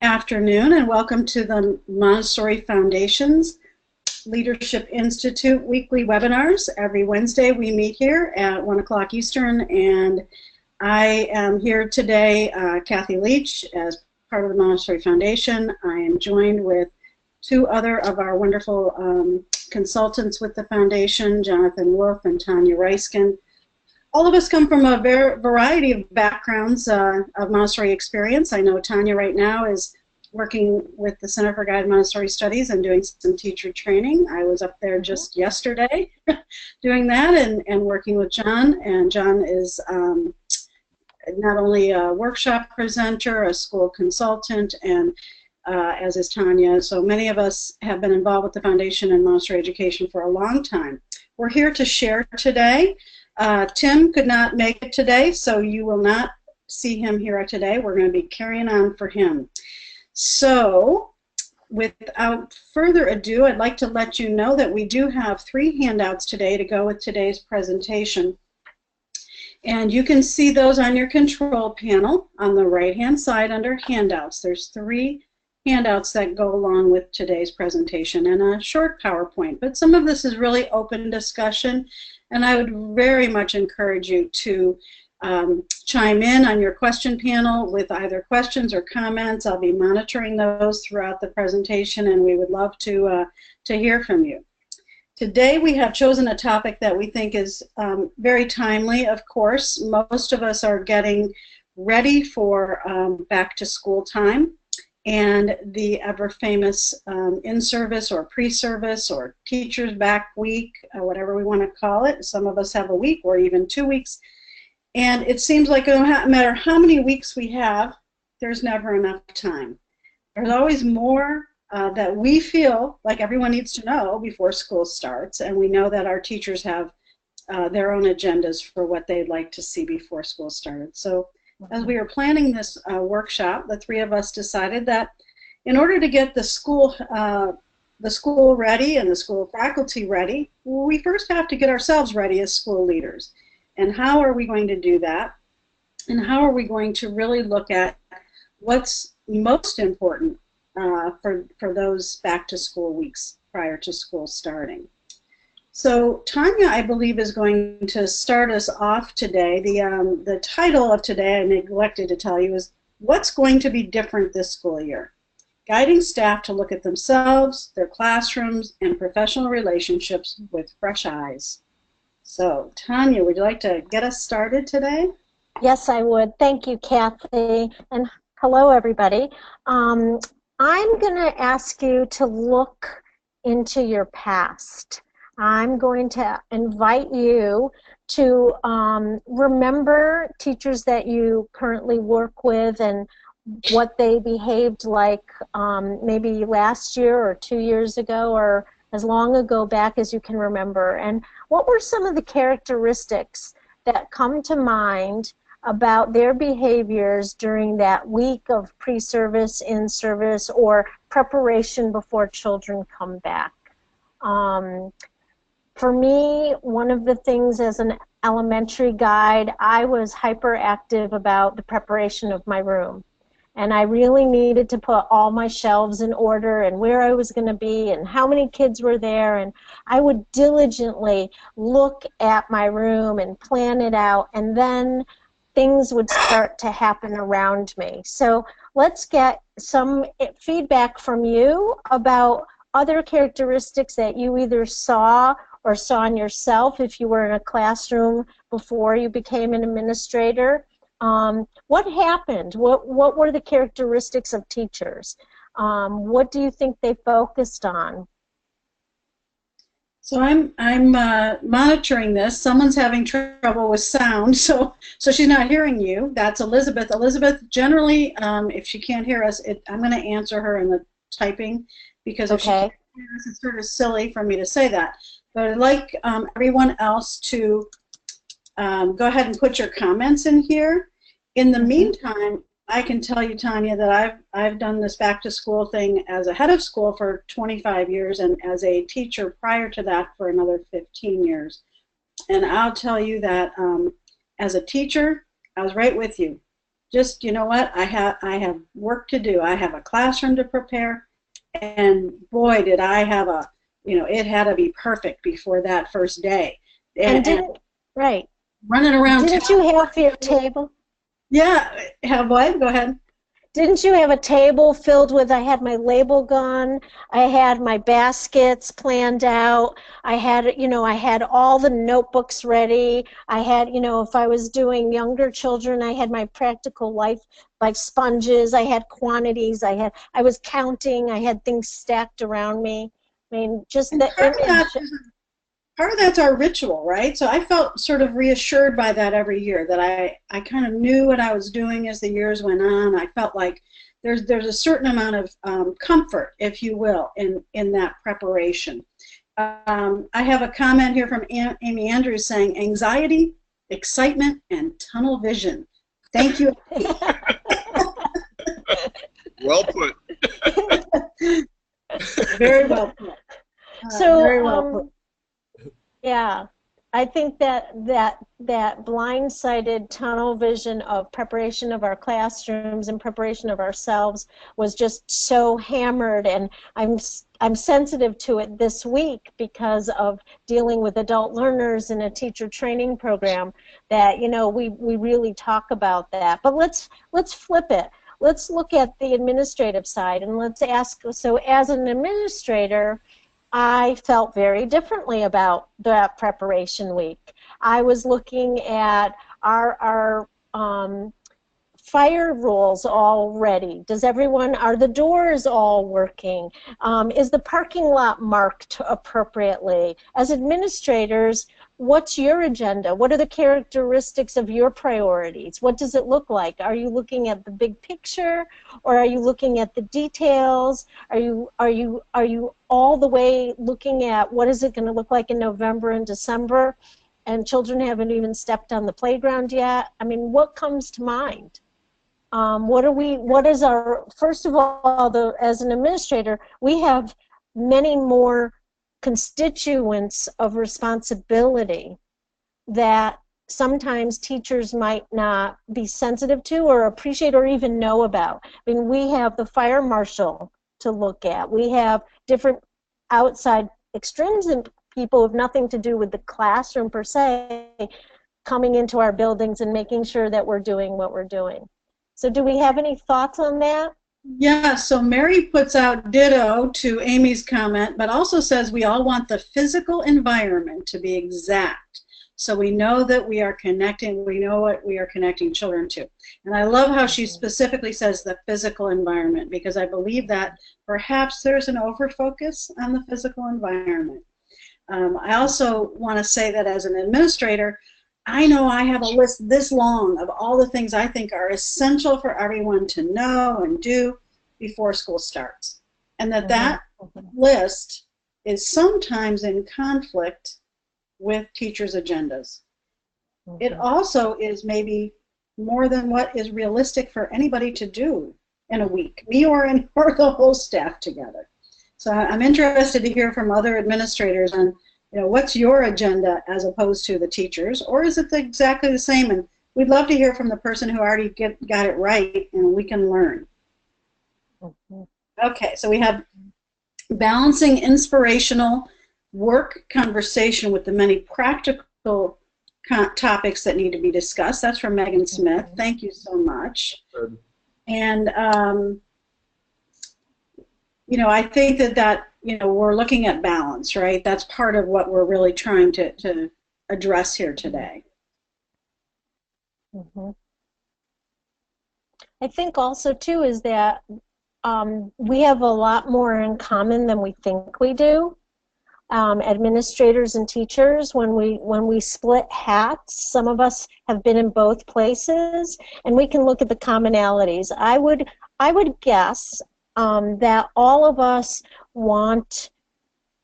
afternoon, and welcome to the Montessori Foundation's Leadership Institute weekly webinars. Every Wednesday we meet here at 1 o'clock Eastern, and I am here today, Kathy Leitch, as part of the Montessori Foundation. I am joined with two other of our wonderful consultants with the foundation, Jonathan Wolff and Tanya Ryskind. All of us come from a variety of backgrounds of Montessori experience. I know Tanya right now is working with the Center for Guided Montessori Studies and doing some teacher training. I was up there just yesterday doing that and working with John. And John is not only a workshop presenter, a school consultant, and as is Tanya. So many of us have been involved with the foundation and Montessori education for a long time. We're here to share today. Tim could not make it today, so you will not see him here today. We're going to be carrying on for him. So, without further ado, I'd like to let you know that we do have 3 handouts today to go with today's presentation. And you can see those on your control panel on the right-hand side under handouts. There's 3 handouts that go along with today's presentation and a short PowerPoint. But some of this is really open discussion, and I would very much encourage you to chime in on your question panel with either questions or comments. I'll be monitoring those throughout the presentation, and we would love to hear from you. Today we have chosen a topic that we think is very timely, of course. Most of us are getting ready for back to school time and the ever famous in-service or pre-service or teachers back week, whatever we want to call it. Some of us have a week or even 2 weeks. And it seems like no matter how many weeks we have, there's never enough time. There's always more that we feel like everyone needs to know before school starts, and we know that our teachers have their own agendas for what they'd like to see before school started. So as we were planning this workshop, the 3 of us decided that in order to get the school ready and the school faculty ready, we first have to get ourselves ready as school leaders. And how are we going to do that? And how are we going to really look at what's most important for those back to school weeks prior to school starting? So Tanya, I believe, is going to start us off today. The title of today, I neglected to tell you, is What's Going to be Different This School Year? Guiding staff to look at themselves, their classrooms, and professional relationships with fresh eyes. So, Tanya, would you like to get us started today? Yes, I would. Thank you, Kathy. And hello, everybody. I'm going to ask you to look into your past. I'm going to invite you to remember teachers that you currently work with and what they behaved like maybe last year or 2 years ago or as long ago back as you can remember. And what were some of the characteristics that come to mind about their behaviors during that week of pre-service, in-service, or preparation before children come back? For me, one of the things as an elementary guide, I was hyperactive about the preparation of my room. And I really needed to put all my shelves in order and where I was going to be and how many kids were there. And I would diligently look at my room and plan it out, and then things would start to happen around me. So let's get some feedback from you about other characteristics that you either saw or saw in yourself if you were in a classroom before you became an administrator. What happened? What were the characteristics of teachers? What do you think they focused on? So I'm monitoring this. Someone's having trouble with sound, so she's not hearing you. That's Elizabeth. Elizabeth, generally, if she can't hear us, I'm going to answer her in the typing, because if she can't hear us, it's sort of silly for me to say that. But I'd like everyone else to go ahead and put your comments in here. In the meantime, I can tell you, Tanya, that I've done this back to school thing as a head of school for 25 years and as a teacher prior to that for another 15 years. And I'll tell you that as a teacher, I was right with you. just, you know what, I have work to do. I have a classroom to prepare, and boy, did I have it had to be perfect before that first day. And didn't, right. Running around Didn't town. you have your table? Yeah, have what? Go ahead. Didn't you have a table filled with, I had my label gun, I had my baskets planned out, I had all the notebooks ready, I had, if I was doing younger children, I had my practical life, like sponges, I had quantities, I was counting, I had things stacked around me. I mean, just the image. Part of that's our ritual, right? So I felt sort of reassured by that every year, that I kind of knew what I was doing as the years went on. I felt like there's a certain amount of comfort, if you will, in that preparation. I have a comment here from Amy Andrews saying, anxiety, excitement, and tunnel vision. Thank you. Well put. Very well put. Very well put. Yeah, I think that blindsided tunnel vision of preparation of our classrooms and preparation of ourselves was just so hammered, and I'm sensitive to it this week because of dealing with adult learners in a teacher training program, that we really talk about that. But let's flip it. Let's look at the administrative side, and let's ask, so as an administrator, I felt very differently about that preparation week. I was looking at our fire rules all ready. Are the doors all working? Is the parking lot marked appropriately? As administrators, what's your agenda? What are the characteristics of your priorities? What does it look like? Are you looking at the big picture, or are you looking at the details? Are you all the way looking at what is it going to look like in November and December, and children haven't even stepped on the playground yet? I mean, what comes to mind? First of all, as an administrator, we have many more constituents of responsibility that sometimes teachers might not be sensitive to or appreciate or even know about. I mean, we have the fire marshal to look at. We have different outside extrinsic people who have nothing to do with the classroom per se coming into our buildings and making sure that we're doing what we're doing. So do we have any thoughts on that? Yeah, so Mary puts out ditto to Amy's comment, but also says we all want the physical environment to be exact. So we know that we are connecting, we know what we are connecting children to. And I love how she specifically says the physical environment, because I believe that perhaps there's an overfocus on the physical environment. I also want to say that as an administrator, I know I have a list this long of all the things I think are essential for everyone to know and do before school starts. And that list is sometimes in conflict with teachers' agendas. It also is maybe more than what is realistic for anybody to do in a week, me or the whole staff together. So I'm interested to hear from other administrators on, what's your agenda as opposed to the teachers, or is it exactly the same? And we'd love to hear from the person who already got it right, and we can learn. Okay, so we have balancing inspirational work conversation with the many practical topics that need to be discussed. That's from Megan Smith. Thank you so much. Good. And I think that we're looking at balance, right? That's part of what we're really trying to address here today. I think also too is that we have a lot more in common than we think we do. Administrators and teachers, when we split hats, some of us have been in both places, and we can look at the commonalities. I would guess that all of us want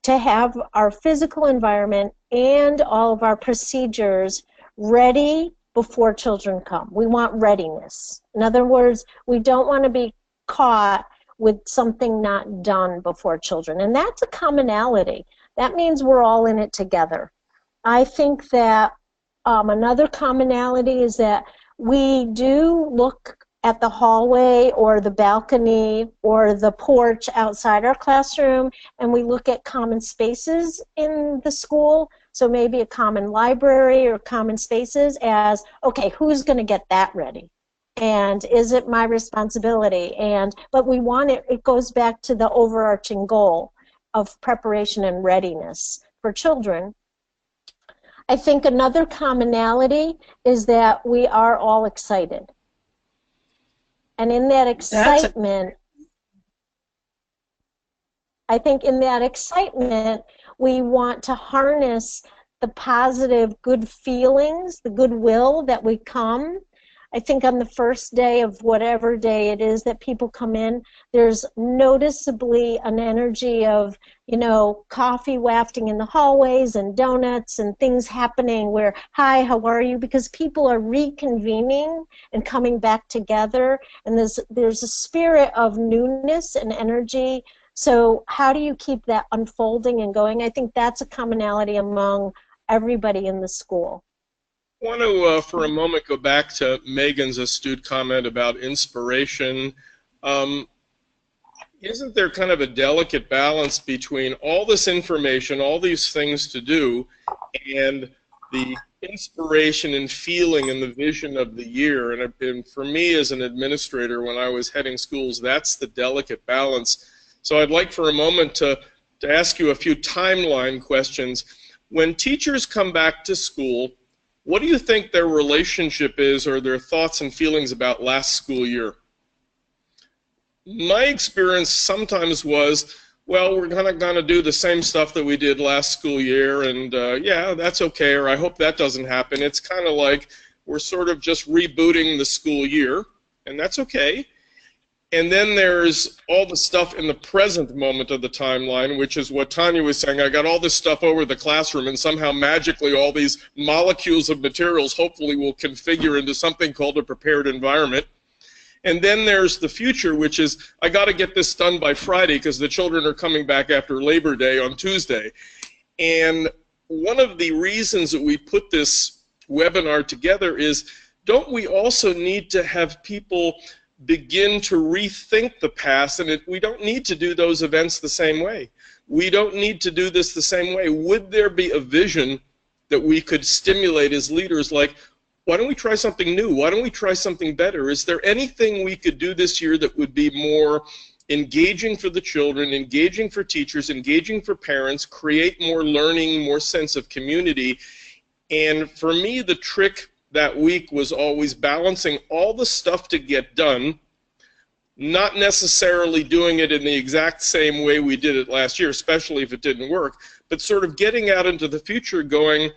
to have our physical environment and all of our procedures ready before children come. We want readiness. In other words, we don't want to be caught with something not done before children, and that's a commonality. That means we're all in it together. I think that another commonality is that We do look at the hallway or the balcony or the porch outside our classroom, and we look at common spaces in the school. So maybe a common library or common spaces as, okay, who's going to get that ready? And is it my responsibility? But we want it goes back to the overarching goal of preparation and readiness for children. I think another commonality is that we are all excited. And in that excitement, I think in that excitement, we want to harness the positive, good feelings, the goodwill that we come. I think on the first day of whatever day it is that people come in, there's noticeably an energy of, you know, coffee wafting in the hallways and donuts and things happening where, hi, how are you? Because people are reconvening and coming back together, and there's a spirit of newness and energy. So how do you keep that unfolding and going? I think that's a commonality among everybody in the school. I want to, for a moment, go back to Megan's astute comment about inspiration. Isn't there kind of a delicate balance between all this information, all these things to do, and the inspiration and feeling and the vision of the year? And for me as an administrator, when I was heading schools, that's the delicate balance. So I'd like for a moment to ask you a few timeline questions. When teachers come back to school, what do you think their relationship is, or their thoughts and feelings about last school year? My experience sometimes was, well, we're kind of going to do the same stuff that we did last school year, and yeah, that's okay, or I hope that doesn't happen. It's kind of like we're sort of just rebooting the school year, and that's okay. And then there's all the stuff in the present moment of the timeline, which is what Tanya was saying. I got all this stuff over the classroom, and somehow magically all these molecules of materials hopefully will configure into something called a prepared environment. And then there's the future, which is I got to get this done by Friday because the children are coming back after Labor Day on Tuesday. And one of the reasons that we put this webinar together is, don't we also need to have people begin to rethink the past, and we don't need to do those events the same way. We don't need to do this the same way. Would there be a vision that we could stimulate as leaders, like, why don't we try something new? Why don't we try something better? Is there anything we could do this year that would be more engaging for the children, engaging for teachers, engaging for parents, create more learning, more sense of community? And for me, the trick that week was always balancing all the stuff to get done, not necessarily doing it in the exact same way we did it last year, especially if it didn't work, but sort of getting out into the future going,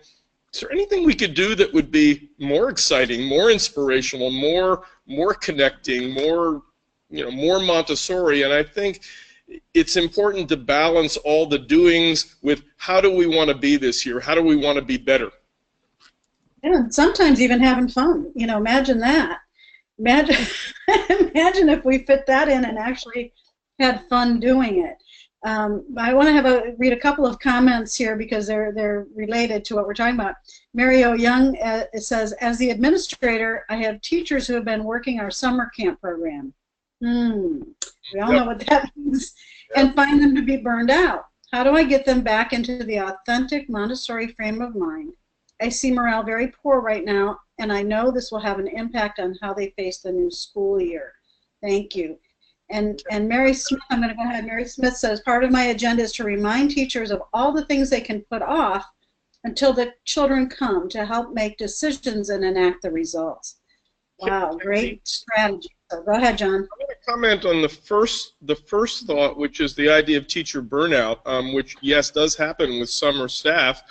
is there anything we could do that would be more exciting, more inspirational, more connecting, more, you know, more Montessori? And I think it's important to balance all the doings with how do we want to be this year? How do we want to be better? Yeah, sometimes even having fun. You know, imagine that. Imagine, imagine if we fit that in and actually had fun doing it. I want to read a couple of comments here because they're related to what we're talking about. Mary O. Young it says, as the administrator, I have teachers who have been working our summer camp program. We all know what that means. And find them to be burned out. How do I get them back into the authentic Montessori frame of mind? I see morale very poor right now, and I know this will have an impact on how they face the new school year. Thank you. And Mary Smith, I'm going to go ahead. Mary Smith says, part of my agenda is to remind teachers of all the things they can put off until the children come to help make decisions and enact the results. Wow, great strategy. So go ahead, John. I'm going to comment on the first thought, which is the idea of teacher burnout, which, yes, does happen with summer staff.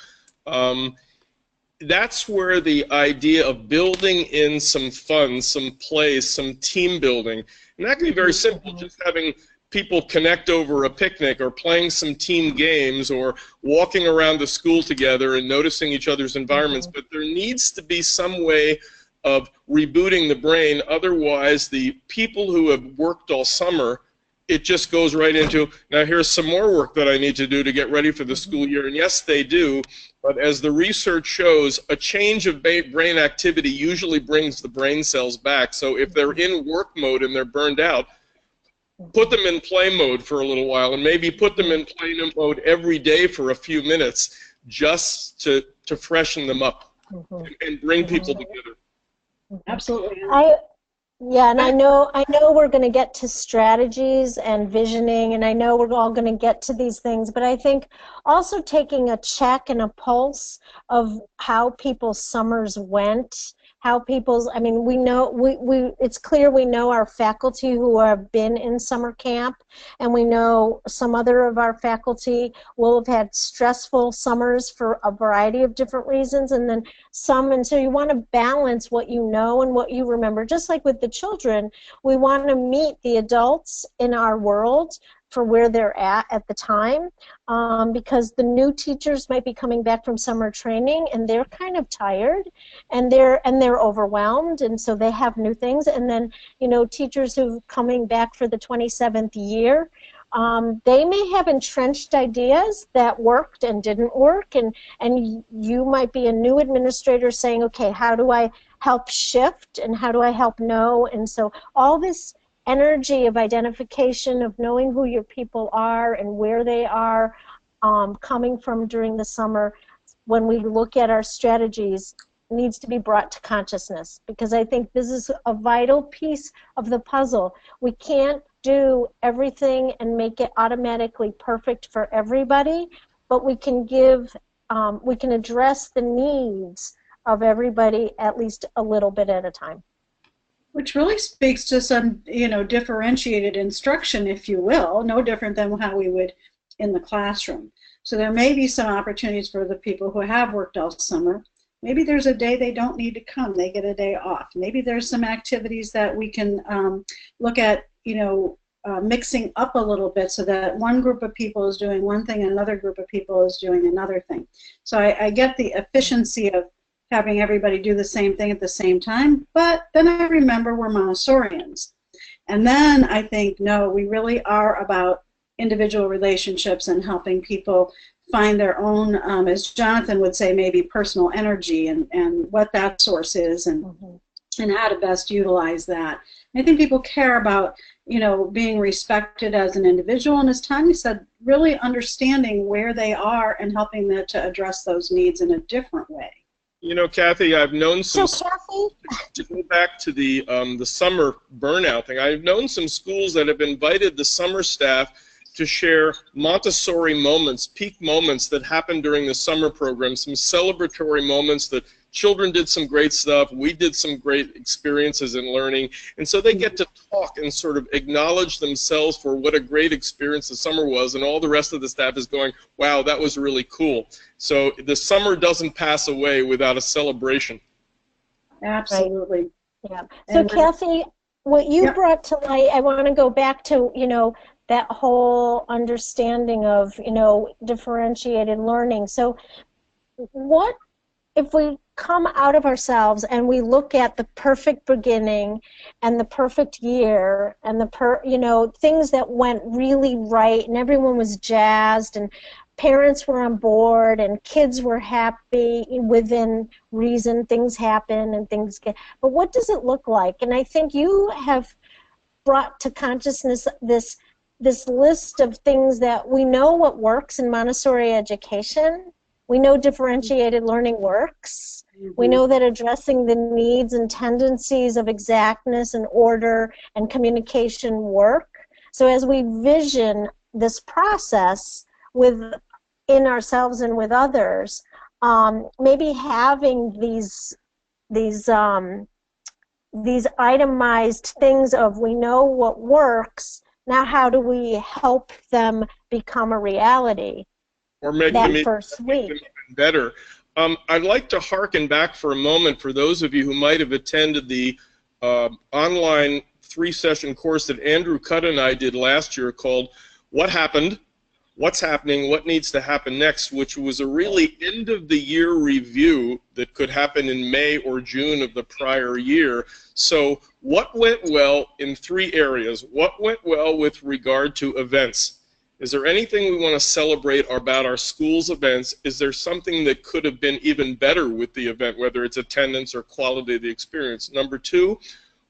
That's where the idea of building in some fun, some play, some team building, and that can be very simple, just having people connect over a picnic or playing some team games or walking around the school together and noticing each other's environments, but there needs to be some way of rebooting the brain. Otherwise, the people who have worked all summer, it just goes right into, now here's some more work that I need to do to get ready for the school year. And yes, they do, but as the research shows, a change of brain activity usually brings the brain cells back. So if they're in work mode and they're burned out, put them in play mode for a little while, and maybe put them in play mode every day for a few minutes just to freshen them up and bring people together. Absolutely. Yeah, and I know we're going to get to strategies and visioning, and I know we're all going to get to these things, but I think also taking a check and a pulse of how people's summers went, how people's, I mean, we know, it's clear we know our faculty who have been in summer camp, and we know some other of our faculty will have had stressful summers for a variety of different reasons, and then some, and so you want to balance what you know and what you remember. Just like with the children, we want to meet the adults in our world for where they're at the time, because the new teachers might be coming back from summer training and they're kind of tired and they're overwhelmed, and so they have new things. And then, you know, teachers who are coming back for the 27th year, they may have entrenched ideas that worked and didn't work, and you might be a new administrator saying, okay, how do I help shift and how do I help know? And so all this energy of identification, of knowing who your people are and where they are coming from during the summer, when we look at our strategies, needs to be brought to consciousness, because I think this is a vital piece of the puzzle. We can't do everything and make it automatically perfect for everybody, but we can we can address the needs of everybody at least a little bit at a time. Which really speaks to some, you know, differentiated instruction, if you will, no different than how we would in the classroom. So there may be some opportunities for the people who have worked all summer. Maybe there's a day they don't need to come, they get a day off. Maybe there's some activities that we can look at, you know, mixing up a little bit so that one group of people is doing one thing and another group of people is doing another thing. So I get the efficiency of having everybody do the same thing at the same time, but then I remember we're Montessorians. And then I think, no, we really are about individual relationships and helping people find their own, as Jonathan would say, maybe personal energy and what that source is and how to best utilize that. And I think people care about, you know, being respected as an individual, and as Tanya said, really understanding where they are and helping them to address those needs in a different way. You know, Kathy, I've known some. So, Kathy, to go back to the summer burnout thing, I've known some schools that have invited the summer staff to share Montessori moments, peak moments that happened during the summer program, some celebratory moments that children did some great stuff, we did some great experiences in learning, and so they get to talk and sort of acknowledge themselves for what a great experience the summer was, and all the rest of the staff is going, wow, that was really cool. So the summer doesn't pass away without a celebration. Absolutely. Yeah. So Kathy, what you brought to light, I want to go back to, you know, that whole understanding of, you know, differentiated learning. So what if we come out of ourselves and we look at the perfect beginning and the perfect year and you know, things that went really right and everyone was jazzed and parents were on board and kids were happy within reason, things happen and things get, but what does it look like? And I think you have brought to consciousness this list of things that we know what works in Montessori education. We know differentiated learning works. We know that addressing the needs and tendencies of exactness and order and communication work. So as we vision this process within ourselves and with others, maybe having these itemized things of we know what works, now how do we help them become a reality? Or make that them first week even better. I'd like to hearken back for a moment for those of you who might have attended the online 3-session course that Andrew Cutt and I did last year called What Happened, what's happening, what needs to happen next, which was a really end-of-the-year review that could happen in May or June of the prior year. So what went well in 3 areas? What went well with regard to events? Is there anything we want to celebrate about our school's events? Is there something that could have been even better with the event, whether it's attendance or quality of the experience? Number 2,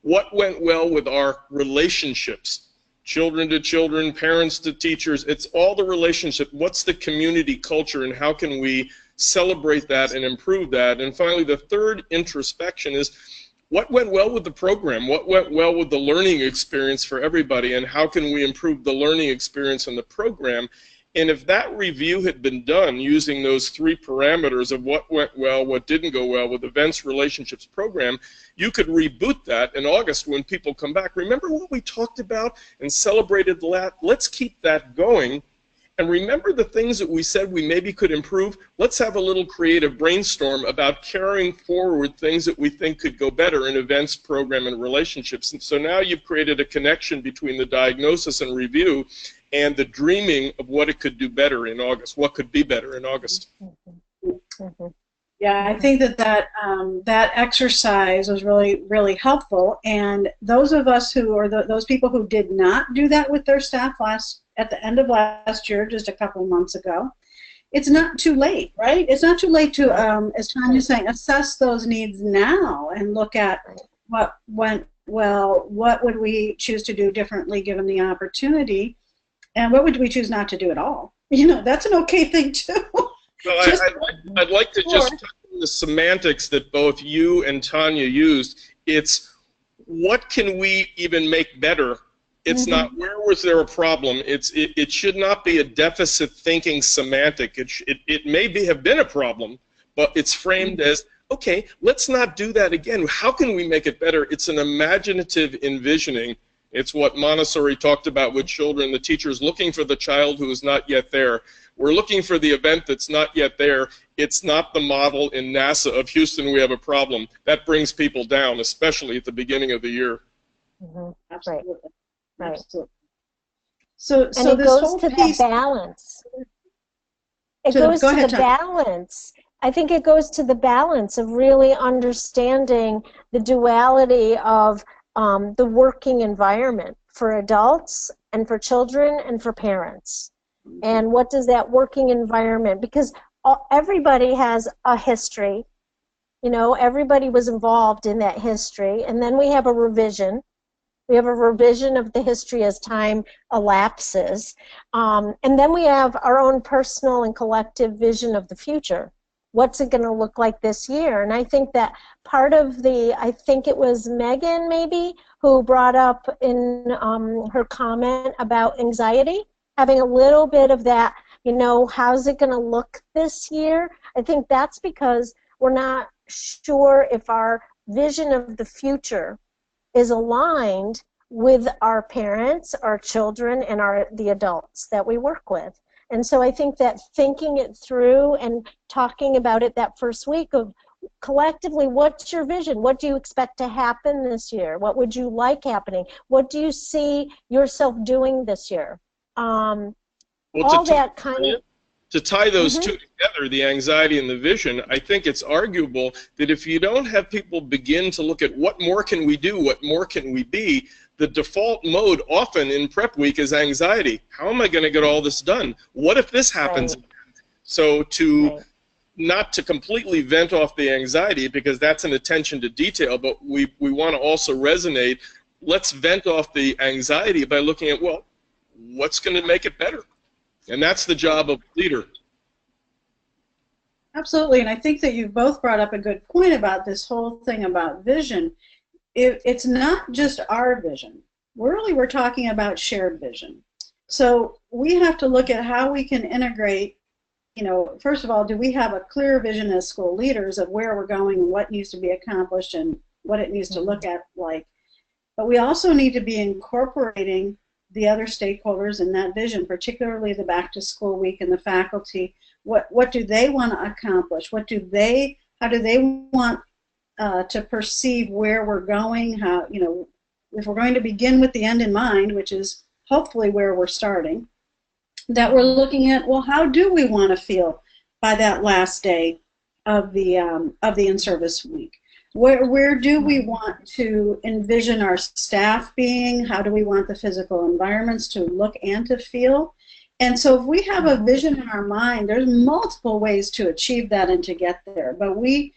what went well with our relationships? Children to children, parents to teachers, it's all the relationship. What's the community culture and how can we celebrate that and improve that? And finally, the third introspection is what went well with the program? What went well with the learning experience for everybody, and how can we improve the learning experience in the program? And if that review had been done using those 3 parameters of what went well, what didn't go well with events, relationships, program, you could reboot that in August when people come back. Remember what we talked about and celebrated that? Let's keep that going. And remember the things that we said we maybe could improve? Let's have a little creative brainstorm about carrying forward things that we think could go better in events, program, and relationships. And so now you've created a connection between the diagnosis and review and the dreaming of what it could do better in August, what could be better in August. Yeah, I think that exercise was really helpful. And those of us who are those people who did not do that with their staff at the end of last year, just a couple of months ago, it's not too late, right? It's not too late to, as Tanya's saying, assess those needs now and look at what went well, what would we choose to do differently given the opportunity, and what would we choose not to do at all? You know, that's an okay thing too. Well, I'd like to just touch on the semantics that both you and Tanya used. It's what can we even make better? It's not where was there a problem. It should not be a deficit thinking semantic. It may have been a problem, but it's framed as, okay, let's not do that again. How can we make it better? It's an imaginative envisioning. It's what Montessori talked about with children, the teachers looking for the child who is not yet there. We're looking for the event that's not yet there. It's not the model in NASA of Houston, we have a problem. That brings people down, especially at the beginning of the year. Absolutely. Right. Absolutely. So and it this goes whole to piece, the balance. It goes to the balance. I think it goes to the balance of really understanding the duality of the working environment for adults and for children and for parents. And what does that working environment, because everybody has a history, you know, everybody was involved in that history, and then we have a revision. We have a revision of the history as time elapses. And then we have our own personal and collective vision of the future. What's it going to look like this year? And I think that part of I think it was Megan maybe, who brought up in her comment about anxiety, having a little bit of that, you know, how's it going to look this year? I think that's because we're not sure if our vision of the future is aligned with our parents, our children, and the adults that we work with. And so I think that thinking it through and talking about it that first week of collectively, what's your vision? What do you expect to happen this year? What would you like happening? What do you see yourself doing this year? Well, all that kind of... To tie those two together, the anxiety and the vision, I think it's arguable that if you don't have people begin to look at what more can we do, what more can we be, the default mode often in prep week is anxiety. How am I going to get all this done? What if this happens? Right. So not to completely vent off the anxiety, because that's an attention to detail, but we want to also resonate. Let's vent off the anxiety by looking at, well, what's going to make it better? And that's the job of a leader. Absolutely, and I think that you've both brought up a good point about this whole thing about vision. It's not just our vision. We're talking about shared vision. So we have to look at how we can integrate, you know, first of all, do we have a clear vision as school leaders of where we're going and what needs to be accomplished and what it needs to look at like. But we also need to be incorporating the other stakeholders in that vision, particularly the back to school week and the faculty. What do they want to accomplish? How do they want to perceive where we're going? How, you know, if we're going to begin with the end in mind, which is hopefully where we're starting, that we're looking at, well, how do we want to feel by that last day of the in-service week? Where do we want to envision our staff being? How do we want the physical environments to look and to feel? And so if we have a vision in our mind, there's multiple ways to achieve that and to get there. But we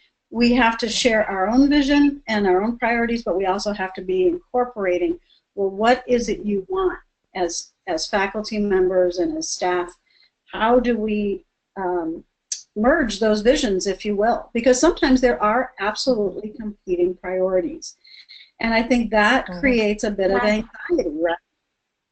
have to share our own vision and our own priorities, but we also have to be incorporating, well, what is it you want as faculty members and as staff? How do we merge those visions, if you will? Because sometimes there are absolutely competing priorities. And I think that creates a bit of anxiety, right?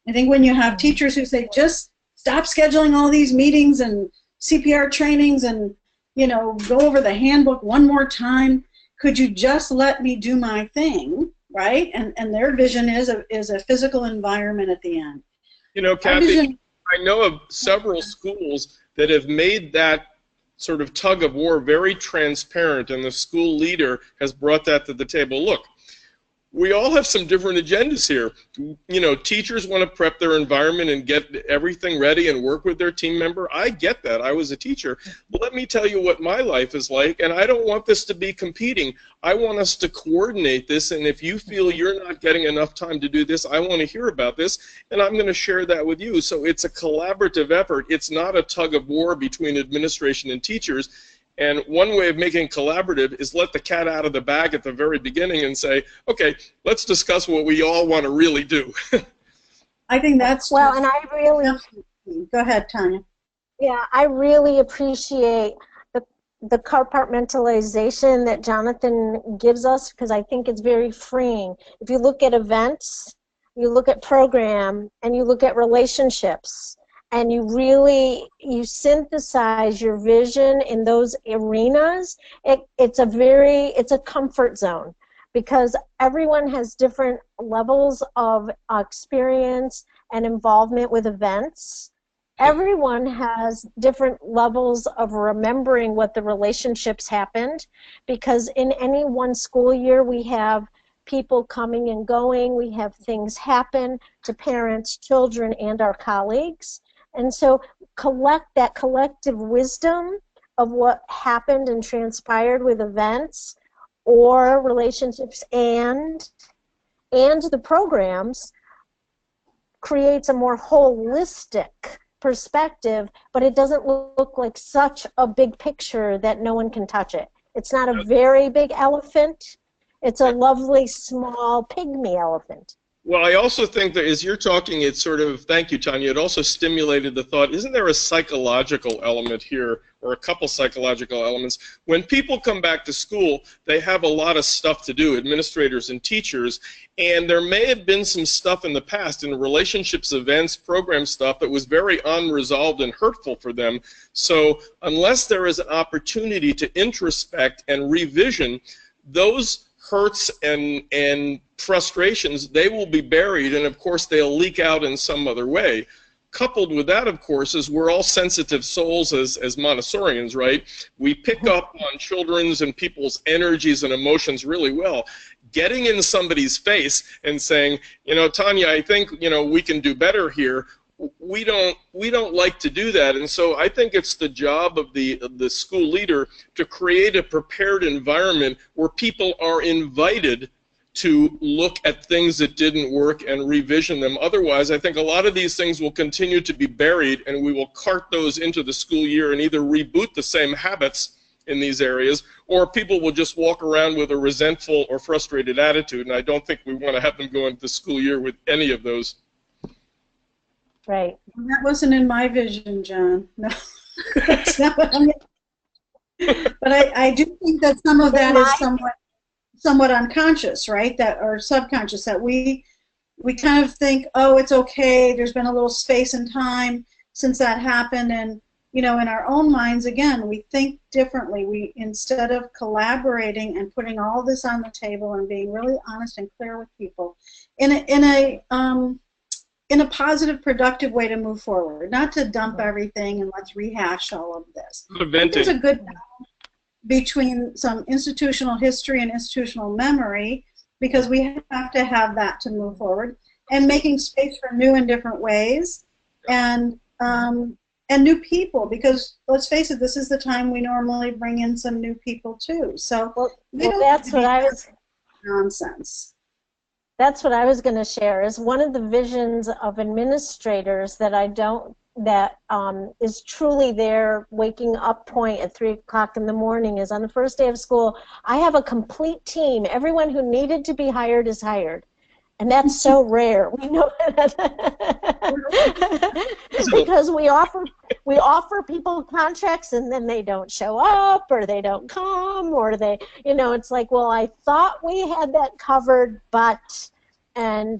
I think when you have teachers who say, just stop scheduling all these meetings and CPR trainings and, you know, go over the handbook one more time, could you just let me do my thing, right? And their vision is a physical environment at the end. You know, Kathy, I know of several schools that have made that sort of tug of war very transparent, and the school leader has brought that to the table. Look, we all have some different agendas here. You know, teachers want to prep their environment and get everything ready and work with their team member. I get that. I was a teacher. But let me tell you what my life is like, and I don't want this to be competing. I want us to coordinate this, and if you feel you're not getting enough time to do this, I want to hear about this, and I'm going to share that with you. So it's a collaborative effort. It's not a tug of war between administration and teachers. And one way of making it collaborative is let the cat out of the bag at the very beginning and say, okay, let's discuss what we all want to really do. I think that's... Well, and I really... Go ahead, Tanya. Yeah, I really appreciate the compartmentalization that Jonathan gives us, because I think it's very freeing. If you look at events, you look at program, and you look at relationships, and you synthesize your vision in those arenas, it's a comfort zone, because everyone has different levels of experience and involvement with events. Everyone has different levels of remembering what the relationships happened, because in any one school year we have people coming and going, we have things happen to parents, children, and our colleagues. And so collect that collective wisdom of what happened and transpired with events or relationships and the programs creates a more holistic perspective, but it doesn't look like such a big picture that no one can touch it. It's not a very big elephant. It's a lovely, small, pygmy elephant. Well, I also think that as you're talking, it sort of, thank you, Tanya, it also stimulated the thought, isn't there a psychological element here, or a couple psychological elements? When people come back to school, they have a lot of stuff to do, administrators and teachers, and there may have been some stuff in the past, in relationships, events, program stuff, that was very unresolved and hurtful for them. So unless there is an opportunity to introspect and revision, those hurts and frustrations, they will be buried, and of course they'll leak out in some other way. Coupled with that, of course, is we're all sensitive souls as Montessorians, right? We pick up on children's and people's energies and emotions really well. Getting in somebody's face and saying, you know, Tanya, I think, you know, we can do better here, we don't like to do that, and so I think it's the job of the school leader to create a prepared environment where people are invited to look at things that didn't work and revision them. Otherwise, I think a lot of these things will continue to be buried, and we will cart those into the school year and either reboot the same habits in these areas, or people will just walk around with a resentful or frustrated attitude, and I don't think we want to have them go into the school year with any of those. Right. That wasn't in my vision, John. No, that's not what I mean. But I do think that some of that is somewhat unconscious, right? That, or subconscious, that we kind of think, oh, it's okay. There's been a little space and time since that happened, and you know, in our own minds, again, we think differently. We, instead of collaborating and putting all this on the table and being really honest and clear with people, in a positive, productive way to move forward, not to dump everything and let's rehash all of this. There's a good balance between some institutional history and institutional memory, because we have to have that to move forward, and making space for new and different ways, and and new people, because let's face it, this is the time we normally bring in some new people too. So that's what I was. Nonsense. That's what I was going to share. Is one of the visions of administrators that is truly their waking up point at 3 o'clock in the morning is on the first day of school. I have a complete team. Everyone who needed to be hired is hired. And that's so rare. We know that because we offer people contracts and then they don't show up or they don't come or they, it's like, well, I thought we had that covered, but, and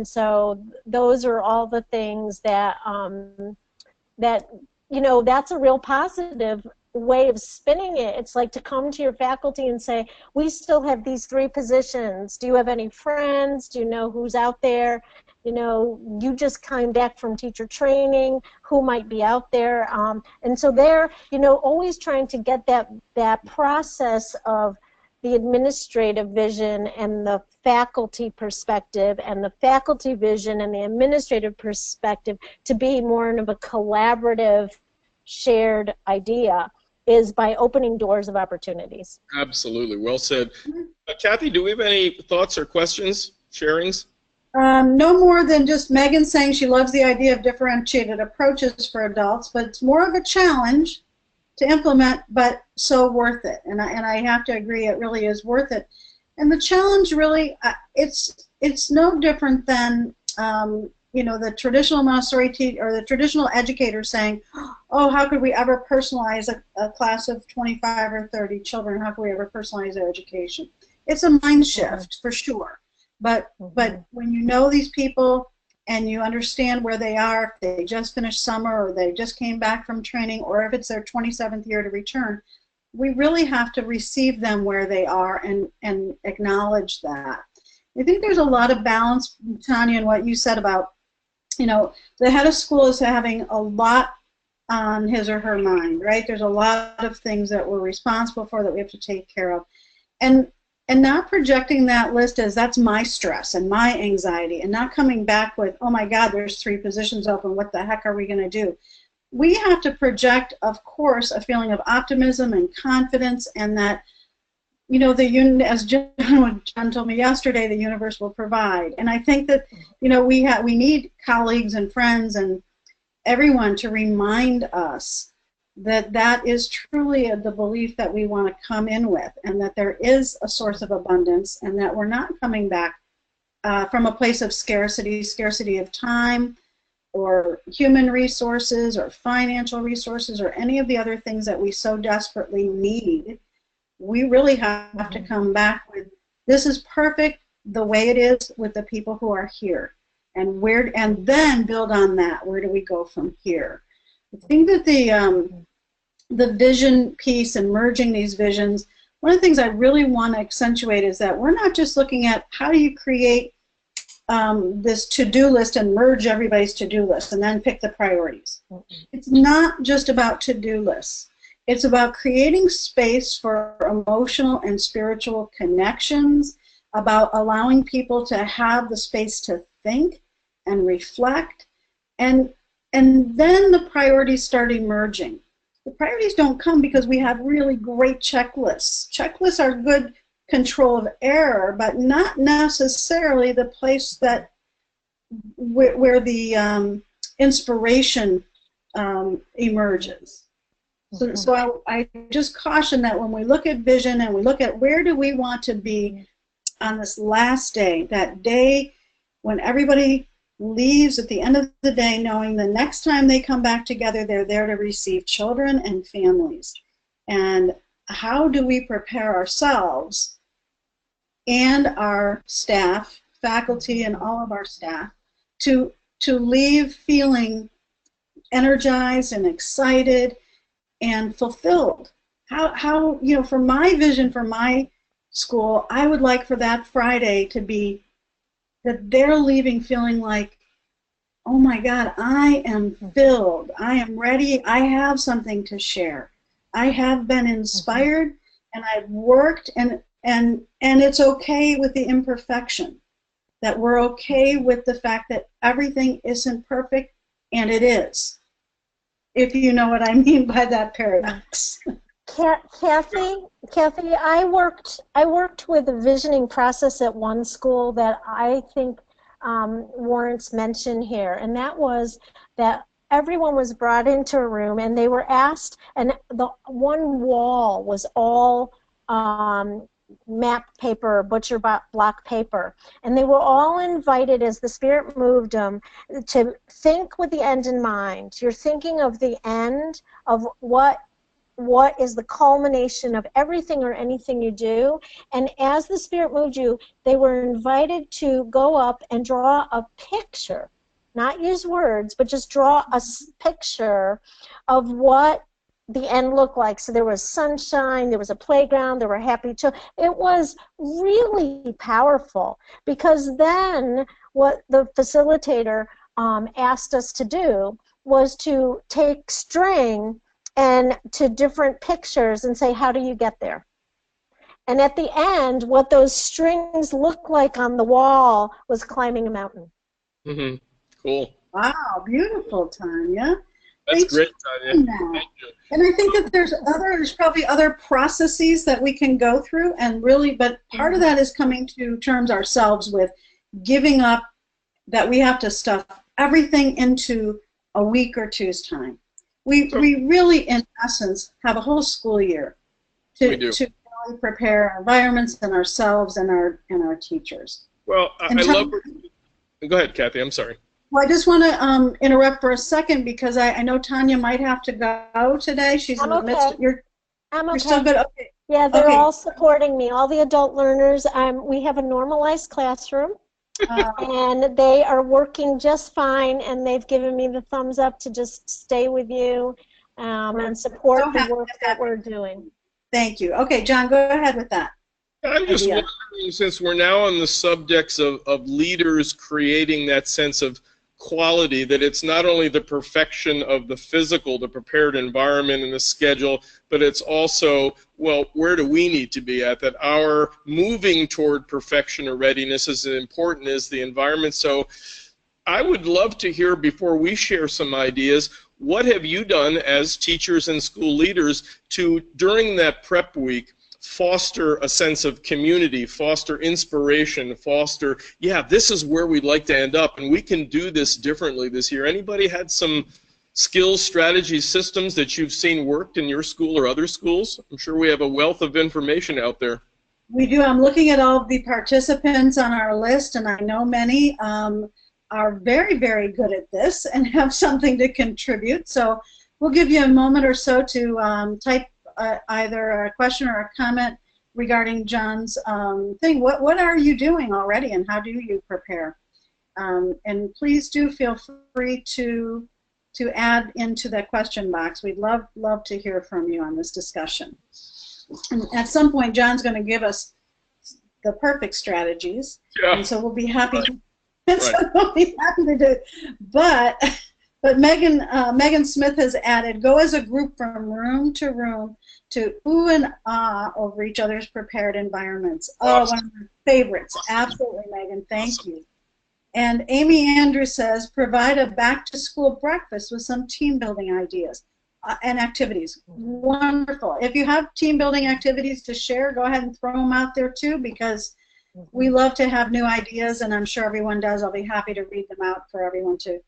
so those are all the things that that's a real positive way of spinning it. It's like to come to your faculty and say, we still have these 3 positions. Do you have any friends? Do you know who's out there? You just came back from teacher training. Who might be out there? And so they're, always trying to get that process of the administrative vision and the faculty perspective and the faculty vision and the administrative perspective to be more of a collaborative, shared idea, is by opening doors of opportunities. Absolutely. Well said. Kathy, do we have any thoughts or questions, sharings? No more than just Megan saying she loves the idea of differentiated approaches for adults, but it's more of a challenge to implement, but so worth it. And I have to agree, it really is worth it. And the challenge really, it's no different than the traditional Montessori teacher or the traditional educator saying, oh, how could we ever personalize a class of 25 or 30 children? How could we ever personalize their education? It's a mind shift for sure. But when you know these people and you understand where they are, if they just finished summer or they just came back from training, or if it's their 27th year to return, we really have to receive them where they are and acknowledge that. I think there's a lot of balance, Tanya, in what you said about, the head of school is having a lot on his or her mind, right? There's a lot of things that we're responsible for that we have to take care of. And not projecting that list as that's my stress and my anxiety, and not coming back with, oh my God, there's 3 positions open, what the heck are we going to do? We have to project, of course, a feeling of optimism and confidence, and that, as John told me yesterday, the universe will provide. And I think that, we need colleagues and friends and everyone to remind us that that is truly the belief that we want to come in with, and that there is a source of abundance, and that we're not coming back from a place of scarcity of time or human resources or financial resources or any of the other things that we so desperately need. We really have to come back with, this is perfect the way it is with the people who are here, and then build on that. Where do we go from here? I think that the vision piece and merging these visions, one of the things I really want to accentuate is that we're not just looking at how do you create this to-do list and merge everybody's to-do list and then pick the priorities. It's not just about to-do lists. It's about creating space for emotional and spiritual connections, about allowing people to have the space to think and reflect, and then the priorities start emerging. The priorities don't come because we have really great checklists. Checklists are good control of error, but not necessarily the place that where the inspiration emerges. So I just caution that when we look at vision and we look at where do we want to be on this last day, that day when everybody leaves at the end of the day knowing the next time they come back together, they're there to receive children and families. And how do we prepare ourselves and our staff, faculty and all of our staff, to leave feeling energized and excited and fulfilled? How for my vision for my school, I would like for that Friday to be that they're leaving feeling like, oh my God, I am filled, I am ready, I have something to share, I have been inspired, and I've worked, and it's okay with the imperfection, that we're okay with the fact that everything isn't perfect, and it is. if you know what I mean by that paradox. Kathy, I worked with a visioning process at one school that I think warrants mention here, and that was that everyone was brought into a room and they were asked, and the one wall was all map paper, butcher block paper, and they were all invited, as the Spirit moved them, to think with the end in mind. You're thinking of the end of what is the culmination of everything or anything you do. And as the Spirit moved you, they were invited to go up and draw a picture, not use words, but just draw a picture of what the end looked like. So there was sunshine, there was a playground, there were happy children. It was really powerful, because then what the facilitator asked us to do was to take string and to different pictures and say, how do you get there? And at the end, what those strings looked like on the wall was climbing a mountain. Mm-hmm. Cool. Wow, beautiful, Tanya. That's Thanks great, Tanya. Thank you. And I think that there's probably other processes that we can go through, and really, but part of that is coming to terms ourselves with giving up that we have to stuff everything into a week or two's time. We really, in essence, have a whole school year to really prepare our environments and ourselves and our teachers. Well, I love. Go ahead, Kathy. I'm sorry. Well, I just want to interrupt for a second, because I know Tanya might have to go today. She's in the midst. You're still good. Okay. Yeah, they're all supporting me. All the adult learners. We have a normalized classroom. And they are working just fine, and they've given me the thumbs up to just stay with you and support the work that we're doing. Thank you. Okay, John, go ahead with that. I'm just wondering, since we're now on the subjects of leaders creating that sense of quality, that it's not only the perfection of the physical, the prepared environment and the schedule, but it's also, well, where do we need to be at? That our moving toward perfection or readiness is as important as the environment. So I would love to hear, before we share some ideas, what have you done as teachers and school leaders to, during that prep week, foster a sense of community, foster inspiration, foster, yeah, this is where we'd like to end up, and we can do this differently this year. Anybody had some skills, strategies, systems that you've seen worked in your school or other schools? I'm sure we have a wealth of information out there. We do. I'm looking at all of the participants on our list, and I know many are very, very good at this and have something to contribute. So we'll give you a moment or so to type either a question or a comment regarding John's thing. What are you doing already, and how do you prepare? And please do feel free to add into that question box. We'd love to hear from you on this discussion. And at some point, John's going to give us the perfect strategies, and so we'll be happy. So we'll be happy to do it. But Megan Smith has added, go as a group from room to room to ooh and ah over each other's prepared environments. Oh, one of my favorites. Absolutely, Megan. Thank you. And Amy Andrews says, provide a back-to-school breakfast with some team-building ideas and activities. Wonderful. If you have team-building activities to share, go ahead and throw them out there too, because we love to have new ideas, and I'm sure everyone does. I'll be happy to read them out for everyone to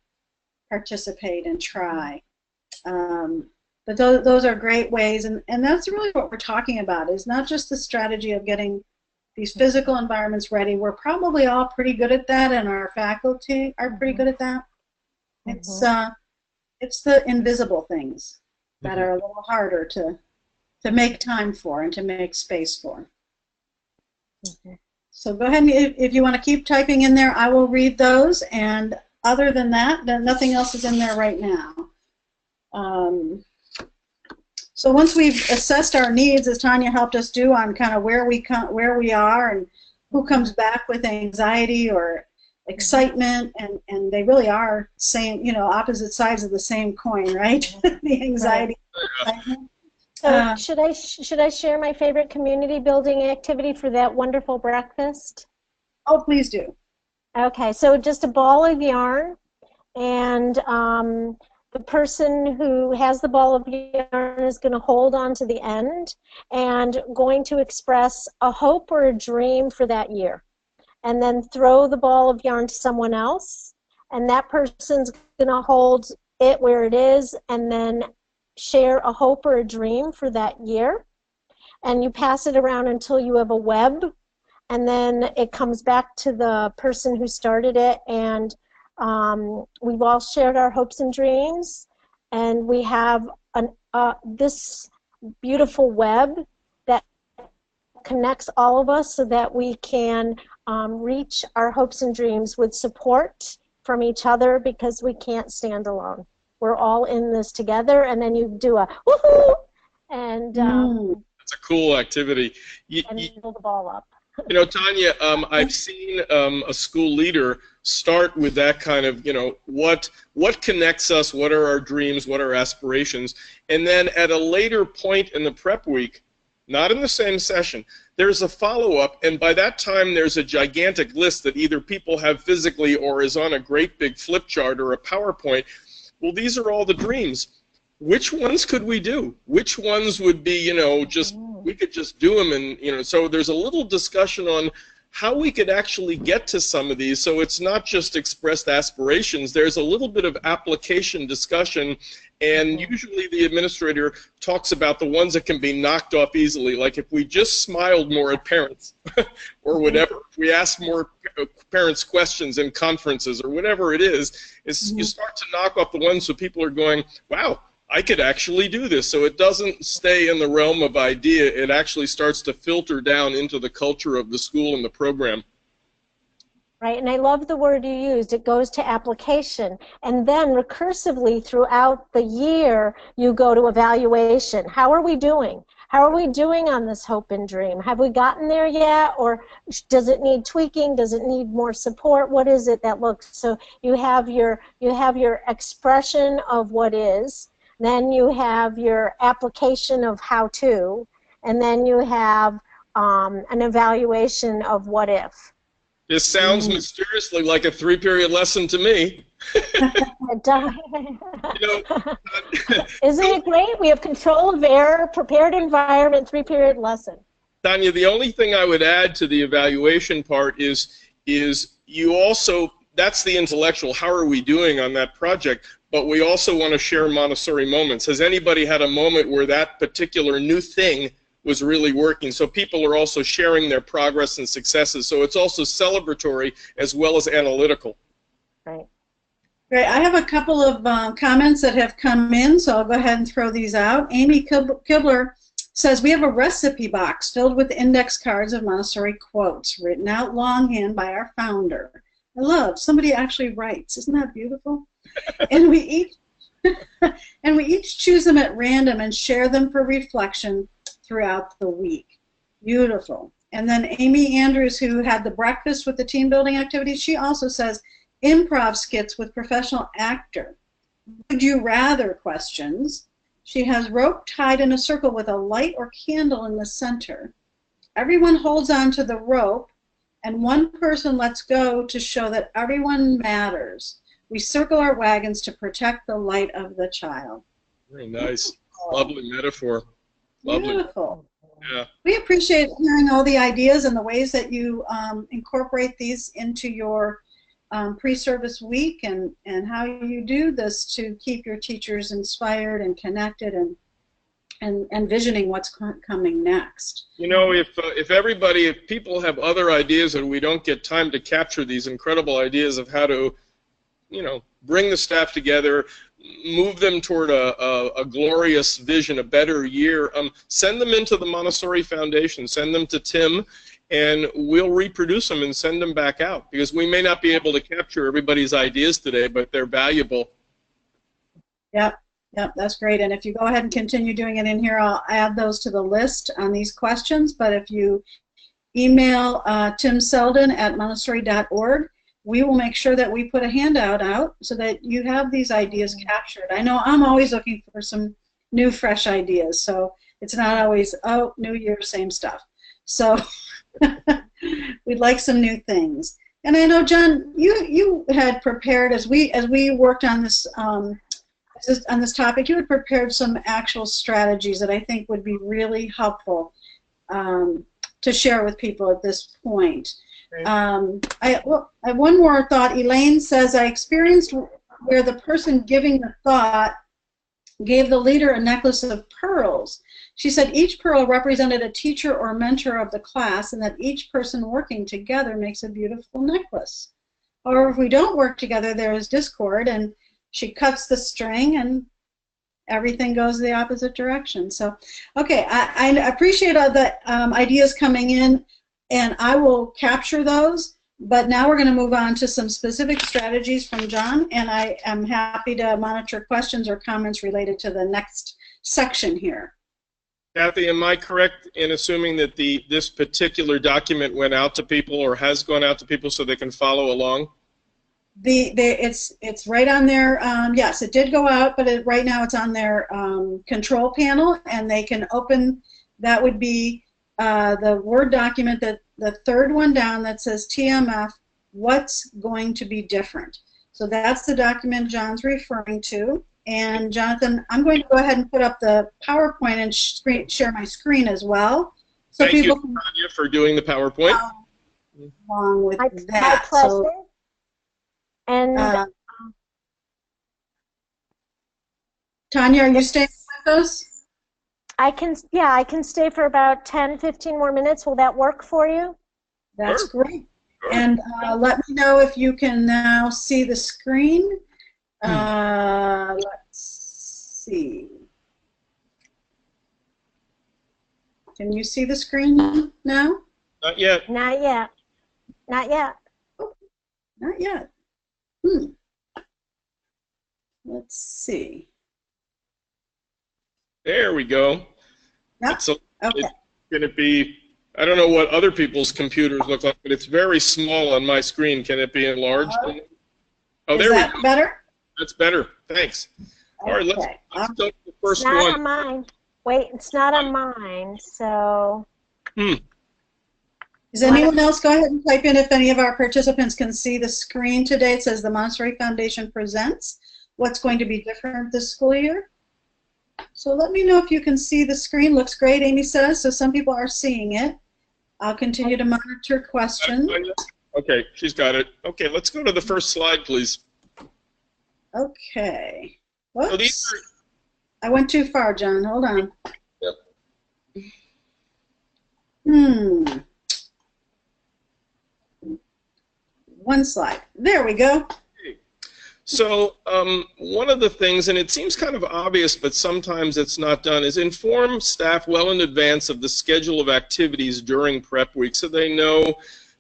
participate and try. But those are great ways, and that's really what we're talking about, is not just the strategy of getting these physical environments ready. We're probably all pretty good at that, and our faculty are pretty good at that. It's the invisible things that are a little harder to make time for and to make space for. So go ahead, and if you want to keep typing in there, I will read those, and other than that, then nothing else is in there right now. So once we've assessed our needs, as Tanya helped us do, on kind of where we are and who comes back with anxiety or excitement, and they really are same, opposite sides of the same coin, right? The anxiety. So should I share my favorite community building activity for that wonderful breakfast? Oh, please do. Okay, so just a ball of yarn, and the person who has the ball of yarn is going to hold on to the end and going to express a hope or a dream for that year, and then throw the ball of yarn to someone else, and that person's going to hold it where it is and then share a hope or a dream for that year. And you pass it around until you have a web, and then it comes back to the person who started it, and we've all shared our hopes and dreams, and we have this beautiful web that connects all of us so that we can reach our hopes and dreams with support from each other, because we can't stand alone. We're all in this together, and then you do a woohoo, and that's a cool activity. And pull the ball up. You know, Tanya, I've seen a school leader start with that kind of, you know, what connects us, what are our dreams, what are aspirations, and then at a later point in the prep week, not in the same session, there's a follow-up, and by that time there's a gigantic list that either people have physically or is on a great big flip chart or a PowerPoint. Well, these are all the dreams. Which ones could we do? Which ones would be, you know, just, we could just do them, and, you know, so there's a little discussion on how we could actually get to some of these, so it's not just expressed aspirations. There's a little bit of application discussion, and usually the administrator talks about the ones that can be knocked off easily, like if we just smiled more at parents or whatever, if we asked more parents questions in conferences or whatever it is you start to knock off the ones so people are going, wow, I could actually do this. So it doesn't stay in the realm of idea. It actually starts to filter down into the culture of the school and the program. Right, and I love the word you used. It goes to application. And then recursively throughout the year, you go to evaluation. How are we doing? How are we doing on this hope and dream? Have we gotten there yet? Or does it need tweaking? Does it need more support? What is it that looks? So you have your expression of what is. Then you have your application of how to, and then you have an evaluation of what if. This sounds mysteriously like a 3-period lesson to me. It does. You know, Isn't it great? We have control of error, prepared environment, 3-period lesson. Tanya, the only thing I would add to the evaluation part is you also, that's the intellectual, how are we doing on that project, but we also want to share Montessori moments. Has anybody had a moment where that particular new thing was really working? So people are also sharing their progress and successes. So it's also celebratory as well as analytical. Right. Great. I have a couple of comments that have come in, so I'll go ahead and throw these out. Amy Kibler says, we have a recipe box filled with index cards of Montessori quotes written out longhand by our founder. I love, somebody actually writes. Isn't that beautiful? And we each choose them at random and share them for reflection throughout the week. Beautiful. And then Amy Andrews, who had the breakfast with the team building activities, she also says improv skits with professional actor. Would you rather questions. She has rope tied in a circle with a light or candle in the center. Everyone holds on to the rope and one person lets go to show that everyone matters. We circle our wagons to protect the light of the child. Very nice. Lovely metaphor. Lovely. Beautiful. Yeah. We appreciate hearing all the ideas and the ways that you incorporate these into your pre-service week, and how you do this to keep your teachers inspired and connected and envisioning what's coming next. You know, if people have other ideas and we don't get time to capture these incredible ideas of how to, you know, bring the staff together, move them toward a glorious vision, a better year, send them into the Montessori Foundation, send them to Tim, and we'll reproduce them and send them back out, because we may not be able to capture everybody's ideas today, but they're valuable. Yep, that's great. And if you go ahead and continue doing it in here, I'll add those to the list on these questions. But if you email Tim Selden at montessori.org, we will make sure that we put a handout out so that you have these ideas captured. I know I'm always looking for some new, fresh ideas, so it's not always, oh, new year, same stuff. So we'd like some new things. And I know, John, you had prepared, as we worked on this on this topic, you had prepared some actual strategies that I think would be really helpful to share with people at this point. Okay. I have one more thought. Elaine says, I experienced where the person giving the thought gave the leader a necklace of pearls. She said each pearl represented a teacher or mentor of the class, and that each person working together makes a beautiful necklace. Or if we don't work together, there is discord, and she cuts the string and everything goes the opposite direction. So, okay, I appreciate all the ideas coming in, and I will capture those. But now we're going to move on to some specific strategies from John, and I am happy to monitor questions or comments related to the next section here. Kathy, am I correct in assuming that this particular document went out to people or has gone out to people so they can follow along? It's right on their, yes, it did go out, but right now it's on their control panel, and they can open, that would be the Word document, that the third one down that says TMF, what's going to be different. So that's the document John's referring to. And Jonathan, I'm going to go ahead and put up the PowerPoint and share my screen as well. So Thank people you, Tanya, for doing the PowerPoint. Along with My that. pleasure. So, And Tanya, are you staying with us? I can stay for about 10, 15 more minutes. Will that work for you? That's Sure. great. And let me know if you can now see the screen. Let's see. Can you see the screen now? Not yet. Not yet. Not yet. Not yet. Let's see. There we go. Yep. So Okay. it's going to be, I don't know what other people's computers look like, but it's very small on my screen. Can it be enlarged? Oh, there Is we that go. better? That's better. Thanks. All right, let's Okay. go to the It's first not one. on mine. Wait, it's not on mine. So Does anyone else go ahead and type in if any of our participants can see the screen today? It says the Montessori Foundation presents what's going to be different this school year. So let me know if you can see the screen. Looks great, Amy says, so some people are seeing it. I'll continue to monitor questions. Okay, she's got it. Okay, let's go to the first slide, please. Okay. So these Whoops. I went too far, John. Hold on. Yep. One slide. There we go. So one of the things, and it seems kind of obvious, but sometimes it's not done, is inform staff well in advance of the schedule of activities during prep week so they know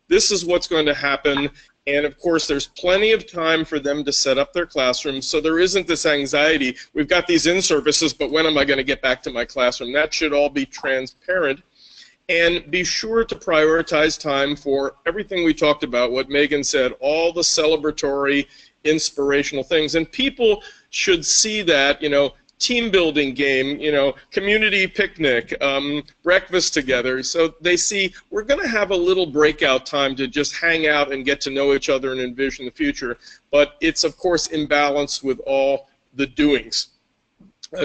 this is what's going to happen. And of course, there's plenty of time for them to set up their classrooms, so there isn't this anxiety. We've got these in-services, but when am I going to get back to my classroom? That should all be transparent. And be sure to prioritize time for everything we talked about, what Megan said, all the celebratory, inspirational things. And people should see that, you know, team building game, you know, community picnic, breakfast together. So they see we're going to have a little breakout time to just hang out and get to know each other and envision the future. But it's, of course, imbalanced with all the doings.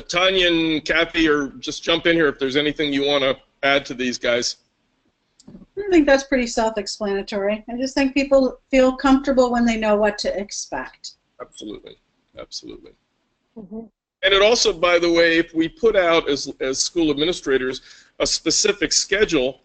Tanya and Kathy, or just jump in here if there's anything you want to add to these guys. I think that's pretty self-explanatory. I just think people feel comfortable when they know what to expect. Absolutely. Absolutely. Mm-hmm. And it also, by the way, if we put out as school administrators a specific schedule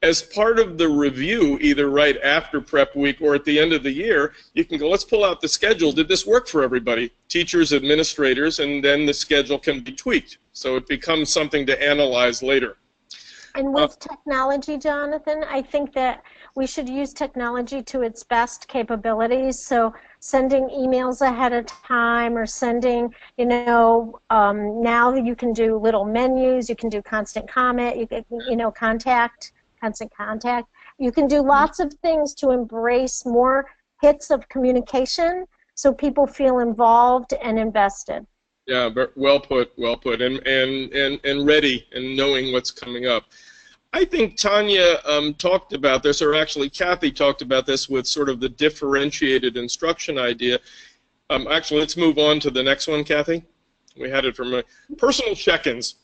as part of the review, either right after prep week or at the end of the year, you can go, let's pull out the schedule. Did this work for everybody? Teachers, administrators, and then the schedule can be tweaked. So it becomes something to analyze later. And with technology, Jonathan, I think that we should use technology to its best capabilities. So sending emails ahead of time, or sending, you know, now you can do little menus, you can do constant comment, you can, you know, constant contact. You can do lots of things to embrace more hits of communication so people feel involved and invested. Yeah, well put, and ready and knowing what's coming up. I think Tanya talked about this, or actually Kathy talked about this with sort of the differentiated instruction idea. Actually, let's move on to the next one, Kathy. We had it from personal check-ins.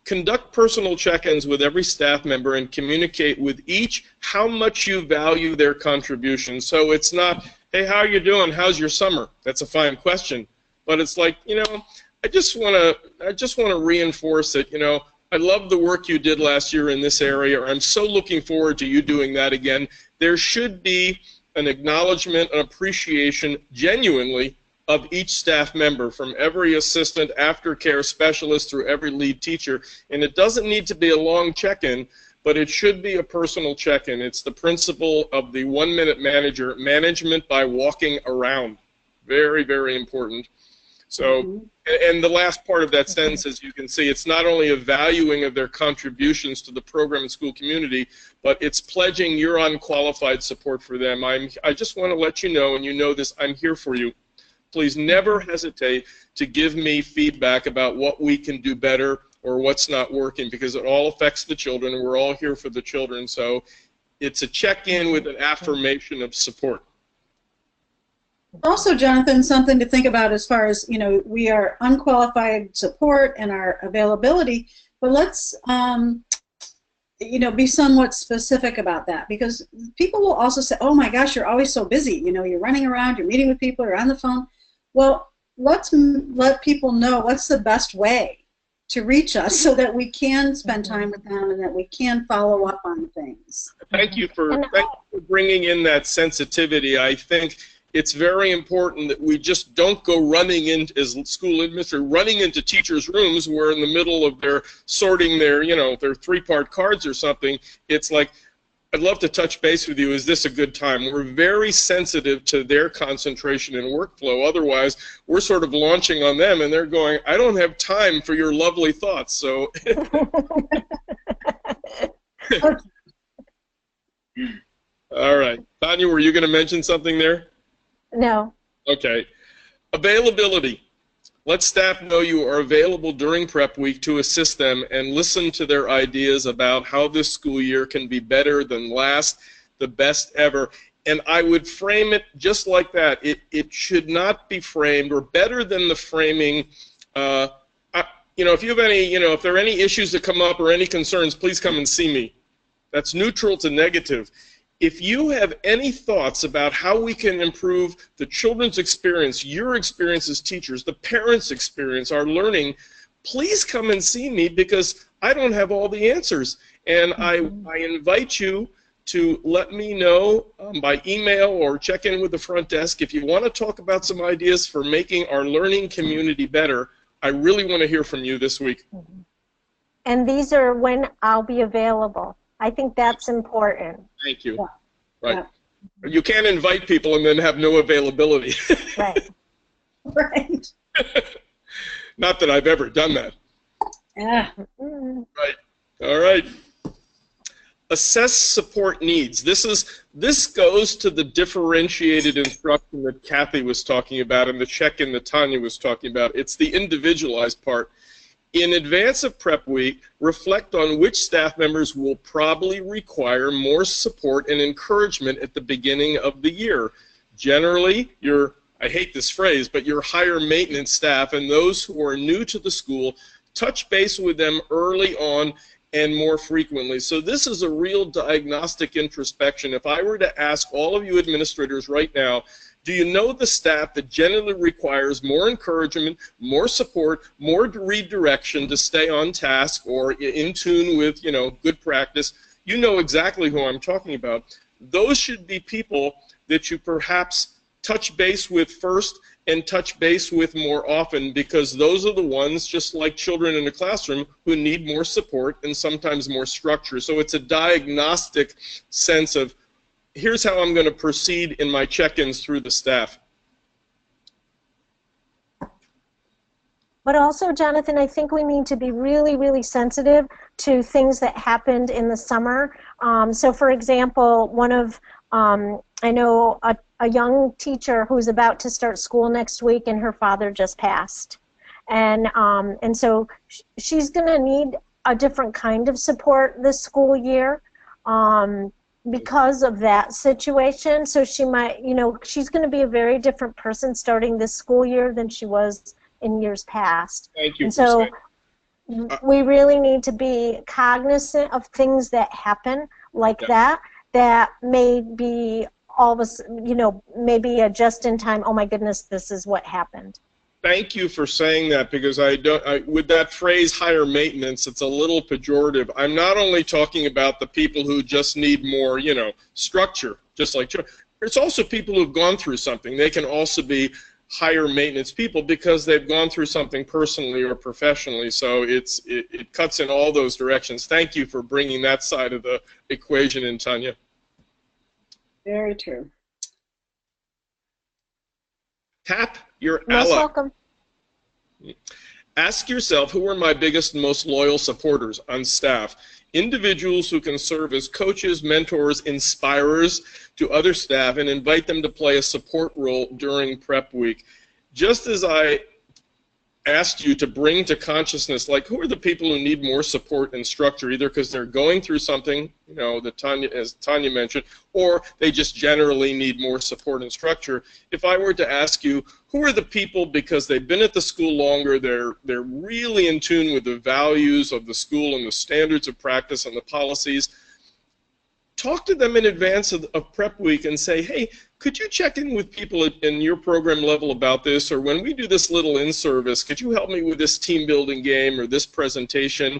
Conduct personal check-ins with every staff member and communicate with each how much you value their contribution. So it's not, hey, how are you doing? How's your summer? That's a fine question. But it's like, you know, I just want to reinforce that, you know, I love the work you did last year in this area, or I'm so looking forward to you doing that again. There should be an acknowledgement, an appreciation, genuinely, of each staff member, from every assistant, aftercare specialist, through every lead teacher. And it doesn't need to be a long check-in, but it should be a personal check-in. It's the principle of the one-minute manager, management by walking around. Very, very important. So, and the last part of that sentence, as you can see, it's not only a valuing of their contributions to the program and school community, but it's pledging your unqualified support for them. I just want to let you know, and you know this, I'm here for you. Please never hesitate to give me feedback about what we can do better or what's not working, because it all affects the children, and we're all here for the children. So it's a check-in with an affirmation of support. Also, Jonathan, something to think about as far as, you know, we are unqualified support and our availability, but let's, you know, be somewhat specific about that, because people will also say, oh my gosh, you're always so busy. You know, you're running around, you're meeting with people, you're on the phone. Well, let's let people know what's the best way to reach us so that we can spend time with them and that we can follow up on things. Thank you for bringing in that sensitivity. I think it's very important that we just don't go running in as school administrators, running into teachers' rooms where in the middle of their sorting their, you know, their 3-part cards or something. It's like, I'd love to touch base with you. Is this a good time? We're very sensitive to their concentration and workflow. Otherwise, we're sort of launching on them, and they're going, I don't have time for your lovely thoughts. So, all right. Tanya, were you going to mention something there? No. Okay. Availability. Let staff know you are available during prep week to assist them and listen to their ideas about how this school year can be better than last, the best ever. And I would frame it just like that. It should not be framed, or better than the framing, you know, if you have any, you know, if there are any issues that come up or any concerns, please come and see me. That's neutral to negative. If you have any thoughts about how we can improve the children's experience, your experience as teachers, the parents' experience, our learning, please come and see me, because I don't have all the answers. And I invite you to let me know by email or check in with the front desk if you want to talk about some ideas for making our learning community better. I really want to hear from you this week. And these are when I'll be available. I think that's important. Thank you. Yeah. Right. Yeah. You can't invite people and then have no availability. Right. Right. Not that I've ever done that. Yeah. Right. All right. Assess support needs. This goes to the differentiated instruction that Kathy was talking about and the check-in that Tanya was talking about. It's the individualized part. In advance of prep week, reflect on which staff members will probably require more support and encouragement at the beginning of the year. Generally, I hate this phrase, but your higher maintenance staff and those who are new to the school, touch base with them early on and more frequently. So this is a real diagnostic introspection. If I were to ask all of you administrators right now, do you know the staff that generally requires more encouragement, more support, more redirection to stay on task or in tune with, you know, good practice? You know exactly who I'm talking about. Those should be people that you perhaps touch base with first and touch base with more often, because those are the ones, just like children in a classroom, who need more support and sometimes more structure. So it's a diagnostic sense of, here's how I'm going to proceed in my check-ins through the staff. But also, Jonathan, I think we need to be really, really sensitive to things that happened in the summer. So, for example, I know a young teacher who's about to start school next week, and her father just passed. And so she's going to need a different kind of support this school year. Because of that situation. So she might, you know, she's going to be a very different person starting this school year than she was in years past. Thank you And for so saying. we really need to be cognizant of things that happen like that may be all of us, maybe a just in time, oh my goodness, this is what happened. Thank you for saying that, because with that phrase higher maintenance, it's a little pejorative. I'm not only talking about the people who just need more, structure, just like children. There's also people who've gone through something. They can also be higher maintenance people because they've gone through something personally or professionally. So it cuts in all those directions. Thank you for bringing that side of the equation in, Tanya. Very true. Tap your Most ally. welcome. Ask yourself, who are my biggest and most loyal supporters on staff? Individuals who can serve as coaches, mentors, inspirers to other staff, and invite them to play a support role during prep week. Just as I asked you to bring to consciousness, like, who are the people who need more support and structure, either because they're going through something, as Tanya mentioned, or they just generally need more support and structure. If I were to ask you, who are the people, because they've been at the school longer, they're really in tune with the values of the school and the standards of practice and the policies, talk to them in advance of prep week and say, hey, could you check in with people in your program level about this, or when we do this little in-service, could you help me with this team building game or this presentation?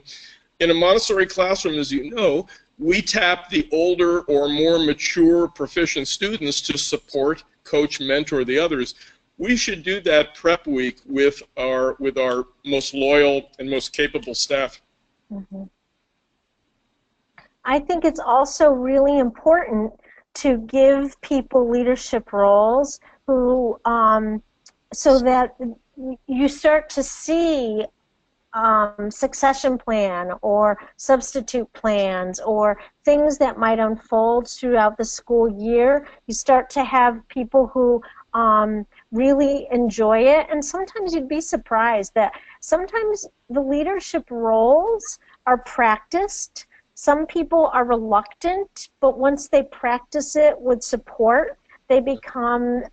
In a Montessori classroom, as you know, we tap the older or more mature proficient students to support, coach, mentor the others. We should do that prep week with our most loyal and most capable staff. Mm-hmm. I think it's also really important to give people leadership roles who, so that you start to see succession plan or substitute plans or things that might unfold throughout the school year. You start to have people who really enjoy it, and sometimes you'd be surprised that sometimes the leadership roles are practiced. Some people are reluctant, but once they practice it with support, they become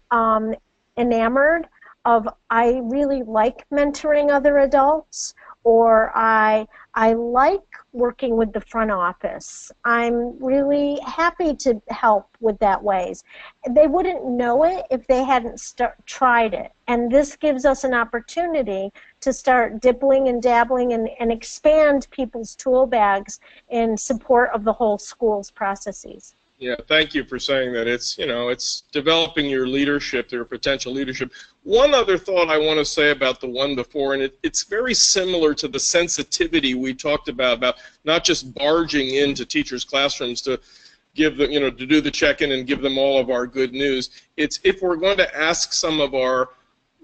enamored of, I really like mentoring other adults, or I like working with the front office. I'm really happy to help with that ways. They wouldn't know it if they hadn't tried it. And this gives us an opportunity to start dibbling and dabbling and expand people's tool bags in support of the whole school's processes. Yeah, thank you for saying that. It's developing your leadership, their potential leadership. One other thought I want to say about the one before, and it's very similar to the sensitivity we talked about not just barging into teachers' classrooms to give them, to do the check-in and give them all of our good news. It's if we're going to ask some of our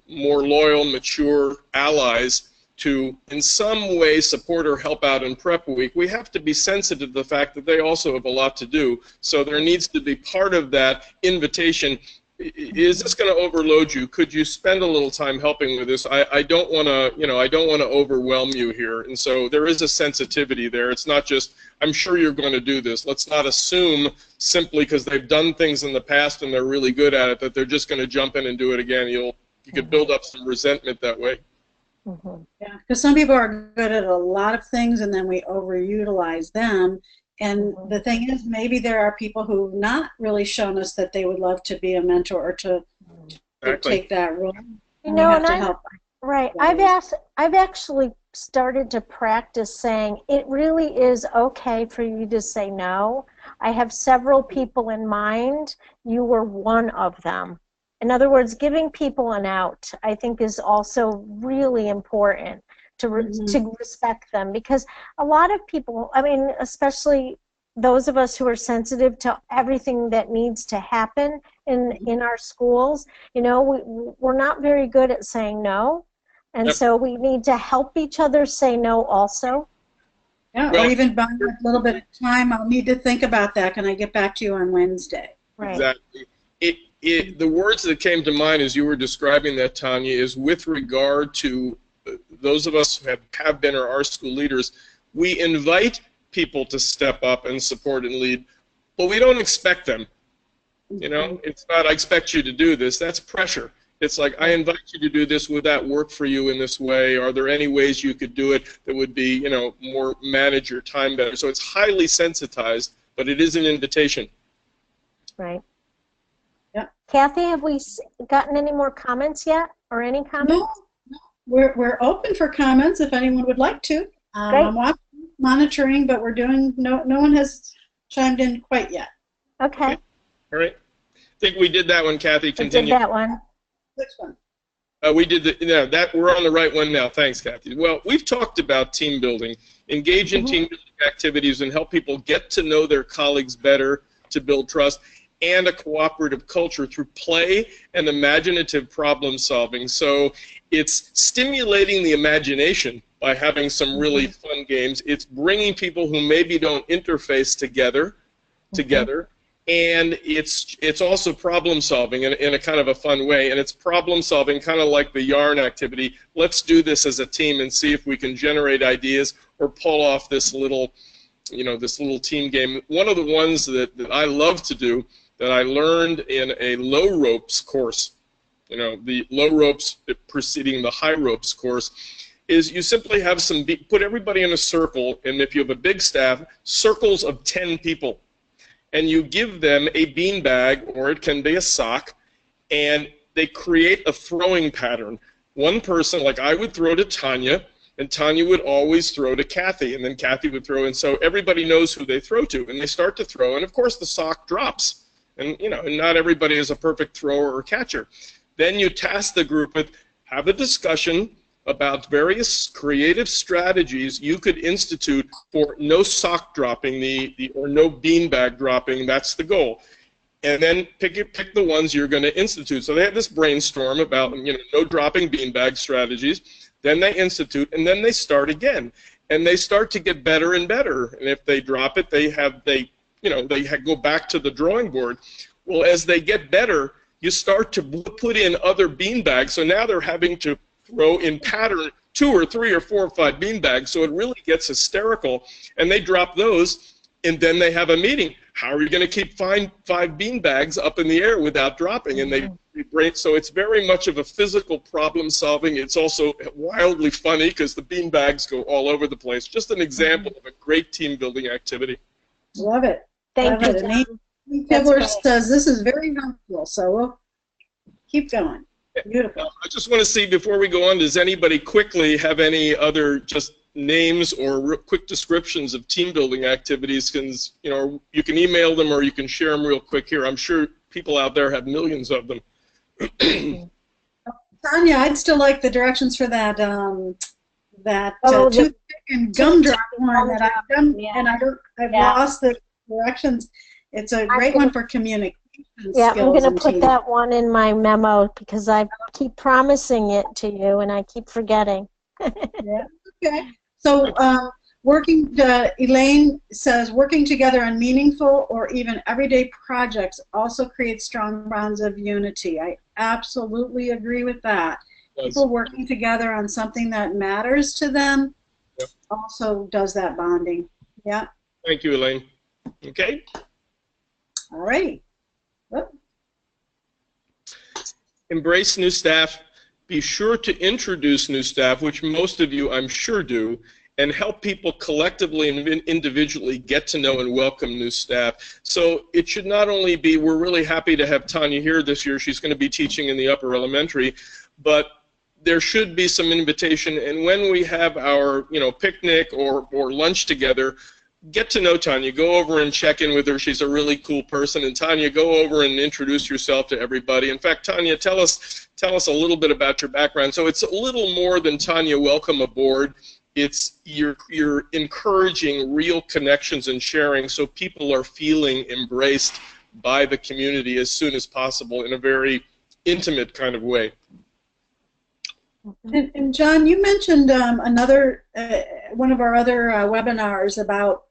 more loyal, mature allies to in some way support or help out in prep week, we have to be sensitive to the fact that they also have a lot to do. So there needs to be part of that invitation. Is this going to overload you? Could you spend a little time helping with this? I don't want to, I don't want to overwhelm you here. And so there is a sensitivity there. It's not just, I'm sure you're going to do this. Let's not assume simply because they've done things in the past and they're really good at it that they're just going to jump in and do it again. You could build up some resentment that way. Mm-hmm. Yeah, because some people are good at a lot of things and then we overutilize them. And the thing is, maybe there are people who've not really shown us that they would love to be a mentor or to take that role. Right. I've actually started to practice saying it really is okay for you to say no. I have several people in mind. You were one of them. In other words, giving people an out, I think, is also really important to respect them, because a lot of people, I mean, especially those of us who are sensitive to everything that needs to happen in our schools, we're not very good at saying no, and so we need to help each other say no also. Yeah, or even buy a little bit of time. I'll need to think about that. Can I get back to you on Wednesday? Right. Exactly. The words that came to mind as you were describing that, Tanya, is with regard to those of us who have been or are school leaders, we invite people to step up and support and lead, but we don't expect them. It's not, I expect you to do this. That's pressure. It's like, I invite you to do this. Would that work for you in this way? Are there any ways you could do it that would be, you know, more manage your time better? So it's highly sensitized, but it is an invitation. Right. Yeah. Kathy, have we gotten any more comments yet, or any comments? No. We're open for comments if anyone would like to. Great. I'm monitoring, but we're doing, no one has chimed in quite yet. Okay. All right. I think we did that one, Kathy. We Continue. did that one. Which one? We did that. We're on the right one now. Thanks, Kathy. Well, we've talked about team building, engage in team building activities, and help people get to know their colleagues better to build trust, and a cooperative culture through play and imaginative problem solving. So it's stimulating the imagination by having some really fun games. It's bringing people who maybe don't interface together, and it's also problem solving in a kind of a fun way, and it's problem solving kind of like the yarn activity. Let's do this as a team and see if we can generate ideas or pull off this little, you know, this little team game. One of the ones that I love to do, that I learned in a low ropes course, you know, the low ropes preceding the high ropes course, is you simply have put everybody in a circle, and if you have a big staff, circles of 10 people. And you give them a beanbag, or it can be a sock, and they create a throwing pattern. One person, like I would throw to Tanya, and Tanya would always throw to Kathy, and then Kathy would throw, and so everybody knows who they throw to, and they start to throw, and of course the sock drops. And, you know, and not everybody is a perfect thrower or catcher. Then you task the group with, have a discussion about various creative strategies you could institute for no sock dropping, or no beanbag dropping. That's the goal. And then pick the ones you're going to institute. So they have this brainstorm about, you know, no dropping beanbag strategies. Then they institute, and then they start again, and they start to get better and better. And if they drop it, they go back to the drawing board. Well, as they get better, you start to put in other beanbags. So now they're having to throw in pattern 2 or 3 or 4 or 5 beanbags, so it really gets hysterical. And they drop those, and then they have a meeting. How are you going to keep 5 beanbags up in the air without dropping? And they break. So it's very much of a physical problem solving. It's also wildly funny because the beanbags go all over the place. Just an example of a great team building activity. Love it. Thank you, John. Kibler says this is very helpful, so we'll keep going. Beautiful. I just want to see, before we go on, does anybody quickly have any other just names or quick descriptions of team building activities? Because, you know, you can email them or you can share them real quick here. I'm sure people out there have millions of them. Tanya, I'd still like the directions for that toothpick and gumdrop one that I've done, and I've lost the directions. It's a great one for communication. Yeah, I'm going to put that one in my memo because I keep promising it to you and I keep forgetting. Yeah. Okay. So Elaine says, working together on meaningful or even everyday projects also creates strong bonds of unity. I absolutely agree with that. Yes. People working together on something that matters to them also does that bonding. Yeah. Thank you, Elaine. Okay. All right. Whoop. Embrace new staff. Be sure to introduce new staff, which most of you, I'm sure, do, and help people collectively and individually get to know and welcome new staff. So it should not only be, we're really happy to have Tanya here this year. She's going to be teaching in the upper elementary, but there should be some invitation. And when we have our, you know, picnic or lunch together, get to know Tanya. Go over and check in with her. She's a really cool person. And Tanya, go over and introduce yourself to everybody. In fact, Tanya, tell us a little bit about your background. So it's a little more than Tanya, welcome aboard. It's you're encouraging real connections and sharing, so people are feeling embraced by the community as soon as possible in a very intimate kind of way. And John, you mentioned another one of our other webinars about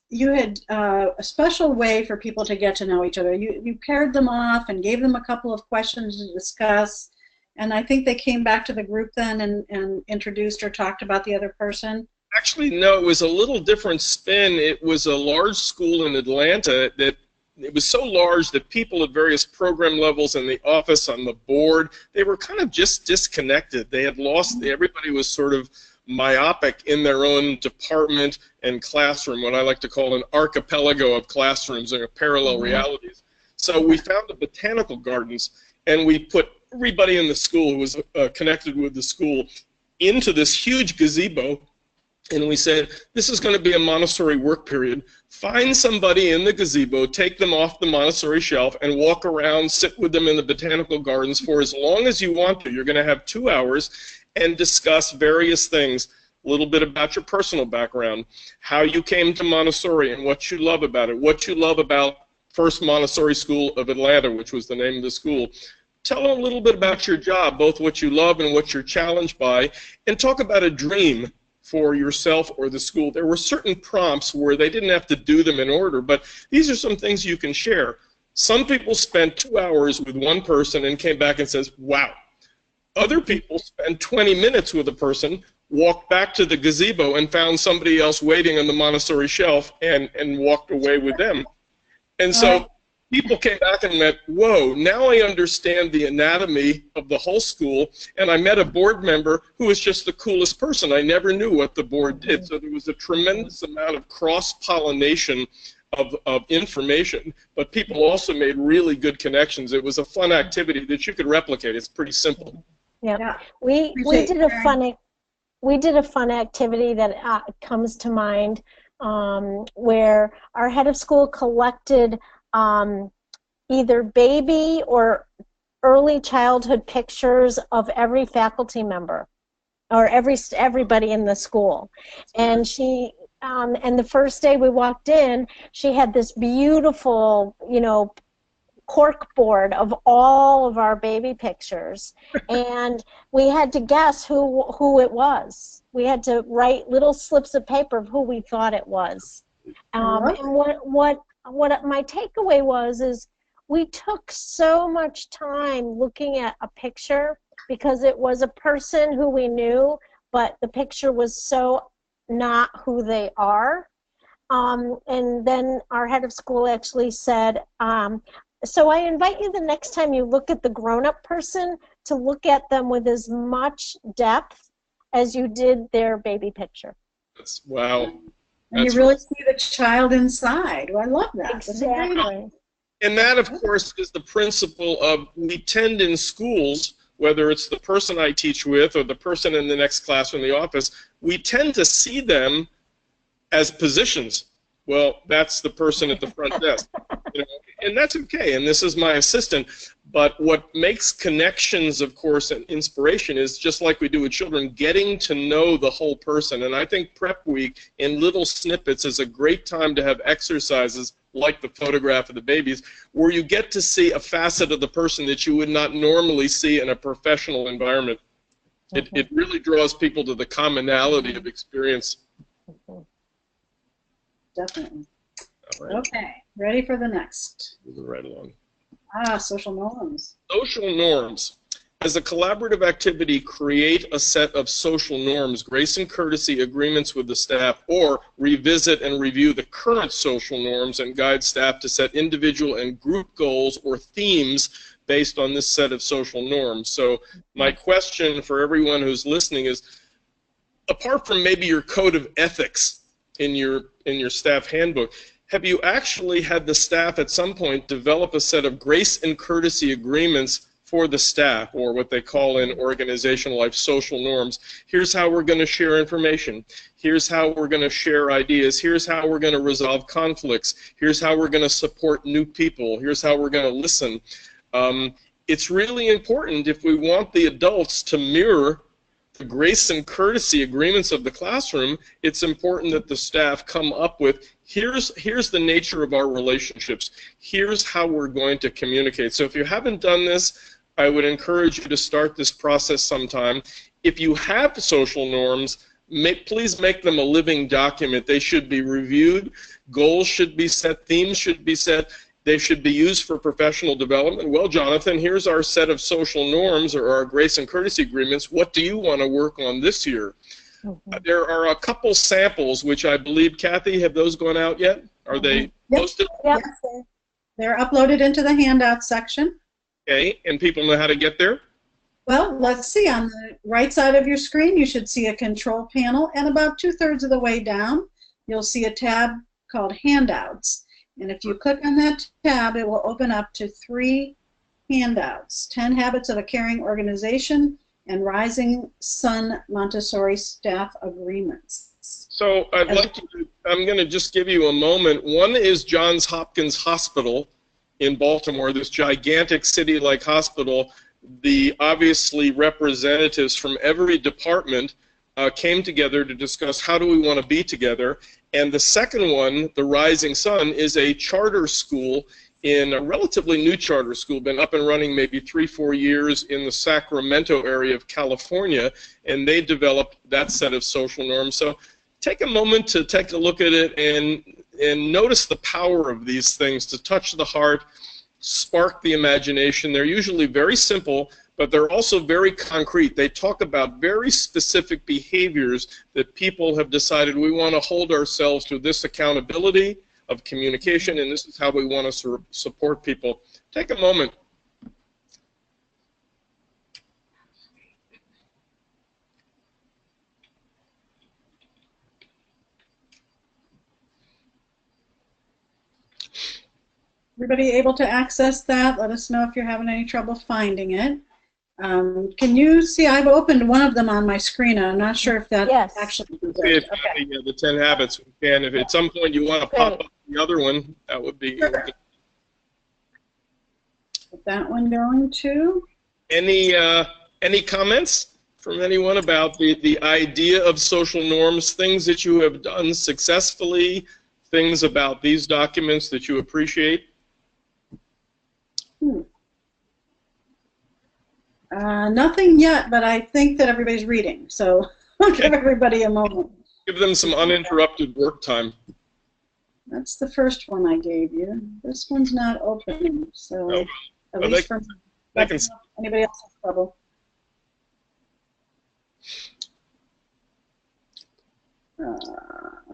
you had a special way for people to get to know each other. You paired them off and gave them a couple of questions to discuss, and I think they came back to the group then and introduced or talked about the other person. Actually, no, it was a little different spin. It was a large school in Atlanta that it was so large that people at various program levels in the office, on the board, they were kind of just disconnected. They had lost, everybody was sort of myopic in their own department and classroom, what I like to call an archipelago of classrooms or parallel realities. So we found the botanical gardens, and we put everybody in the school who was connected with the school into this huge gazebo, and we said, this is going to be a Montessori work period. Find somebody in the gazebo, take them off the Montessori shelf, and walk around, sit with them in the botanical gardens for as long as you want to. You're going to have 2 hours and discuss various things, a little bit about your personal background, how you came to Montessori and what you love about it, what you love about First Montessori School of Atlanta, which was the name of the school. Tell them a little bit about your job, both what you love and what you're challenged by, and talk about a dream for yourself or the school. There were certain prompts where they didn't have to do them in order, but these are some things you can share. Some people spent 2 hours with one person and came back and says, wow. Other people spent 20 minutes with a person, walked back to the gazebo and found somebody else waiting on the Montessori shelf and walked away with them. And so people came back and went, whoa, now I understand the anatomy of the whole school, and I met a board member who was just the coolest person. I never knew what the board did. So there was a tremendous amount of cross-pollination of information, but people also made really good connections. It was a fun activity that you could replicate. It's pretty simple. Yeah. We did a fun activity that comes to mind where our head of school collected either baby or early childhood pictures of every faculty member or everybody in the school, and she and the first day we walked in, she had this beautiful, cork board of all of our baby pictures, and we had to guess who it was. We had to write little slips of paper of who we thought it was. And what my takeaway was is we took so much time looking at a picture because it was a person who we knew, but the picture was so not who they are. And then our head of school actually said, so I invite you the next time you look at the grown-up person to look at them with as much depth as you did their baby picture. Wow. And you really see the child inside. Well, I love that. Exactly. And that, of course, is the principle of we tend in schools, whether it's the person I teach with or the person in the next class or in the office, we tend to see them as positions. Well, that's the person at the front desk. And that's okay, and this is my assistant. But what makes connections, of course, and inspiration is just like we do with children, getting to know the whole person. And I think Prep Week in little snippets is a great time to have exercises like the photograph of the babies, where you get to see a facet of the person that you would not normally see in a professional environment. It really draws people to the commonality of experience. Definitely. All right. Okay, ready for the next. Moving right along. Social norms. Social norms. As a collaborative activity, create a set of social norms, grace and courtesy agreements with the staff, or revisit and review the current social norms and guide staff to set individual and group goals or themes based on this set of social norms. So my question for everyone who's listening is, apart from maybe your code of ethics in your staff handbook, have you actually had the staff at some point develop a set of grace and courtesy agreements for the staff, or what they call in organizational life social norms? Here's how we're going to share information. Here's how we're going to share ideas. Here's how we're going to resolve conflicts. Here's how we're going to support new people. Here's how we're going to listen. It's really important, if we want the adults to mirror the grace and courtesy agreements of the classroom, it's important that the staff come up with, here's the nature of our relationships. Here's how we're going to communicate. So if you haven't done this, I would encourage you to start this process sometime. If you have social norms, please make them a living document. They should be reviewed. Goals should be set. Themes should be set. They should be used for professional development. Well, Jonathan, here's our set of social norms or our grace and courtesy agreements. What do you want to work on this year? There are a couple samples, which I believe, Kathy, have those gone out yet? Are they posted? Yep. They're uploaded into the handout section. Okay, and people know how to get there? Well, let's see. On the right side of your screen, you should see a control panel, and about 2/3 of the way down, you'll see a tab called Handouts. And if you click on that tab, it will open up to 3 handouts: 10 Habits of a Caring Organization and Rising Sun Montessori Staff Agreements. So I'm going to just give you a moment. One is Johns Hopkins Hospital in Baltimore, this gigantic city-like hospital. The obviously representatives from every department came together to discuss how do we want to be together. And the second one, the Rising Sun, is a charter school, in a relatively new charter school, been up and running maybe 3-4 years in the Sacramento area of California, and they developed that set of social norms. So take a moment to take a look at it and notice the power of these things to touch the heart, spark the imagination. They're usually very simple, but they're also very concrete. They talk about very specific behaviors that people have decided we want to hold ourselves to this accountability of communication, and this is how we want to support people. Take a moment. Everybody able to access that? Let us know if you're having any trouble finding it. Can you see? I've opened one of them on my screen. I'm not sure if that actually is it. Okay. Yeah, the 10 habits. We can. If at some point you want to pop up the other one, that would be sure. That one going to. Any comments from anyone about the idea of social norms, things that you have done successfully, things about these documents that you appreciate? Nothing yet, but I think that everybody's reading, so I'll give everybody a moment. Give them some uninterrupted work time. That's the first one I gave you. This one's not opening, so no. At least from anybody else has trouble. I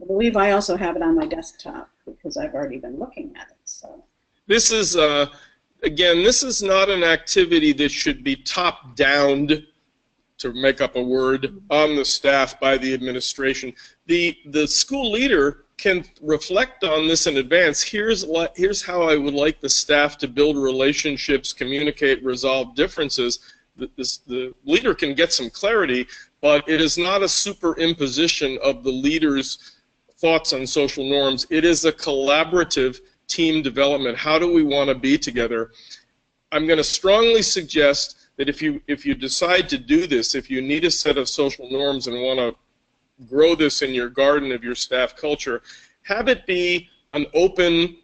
believe I also have it on my desktop because I've already been looking at it. So this is again, this is not an activity that should be top-downed, to make up a word, on the staff by the administration. The school leader can reflect on this in advance. Here's how I would like the staff to build relationships, communicate, resolve differences. The leader can get some clarity, but it is not a superimposition of the leader's thoughts on social norms. It is a collaborative team development. How do we want to be together? I'm going to strongly suggest that if you decide to do this, if you need a set of social norms and want to grow this in your garden of your staff culture, have it be an open,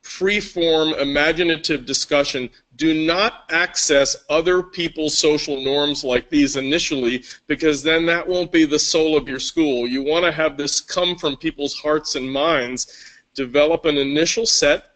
free-form, imaginative discussion. Do not access other people's social norms like these initially, because then that won't be the soul of your school. You want to have this come from people's hearts and minds. Develop an initial set.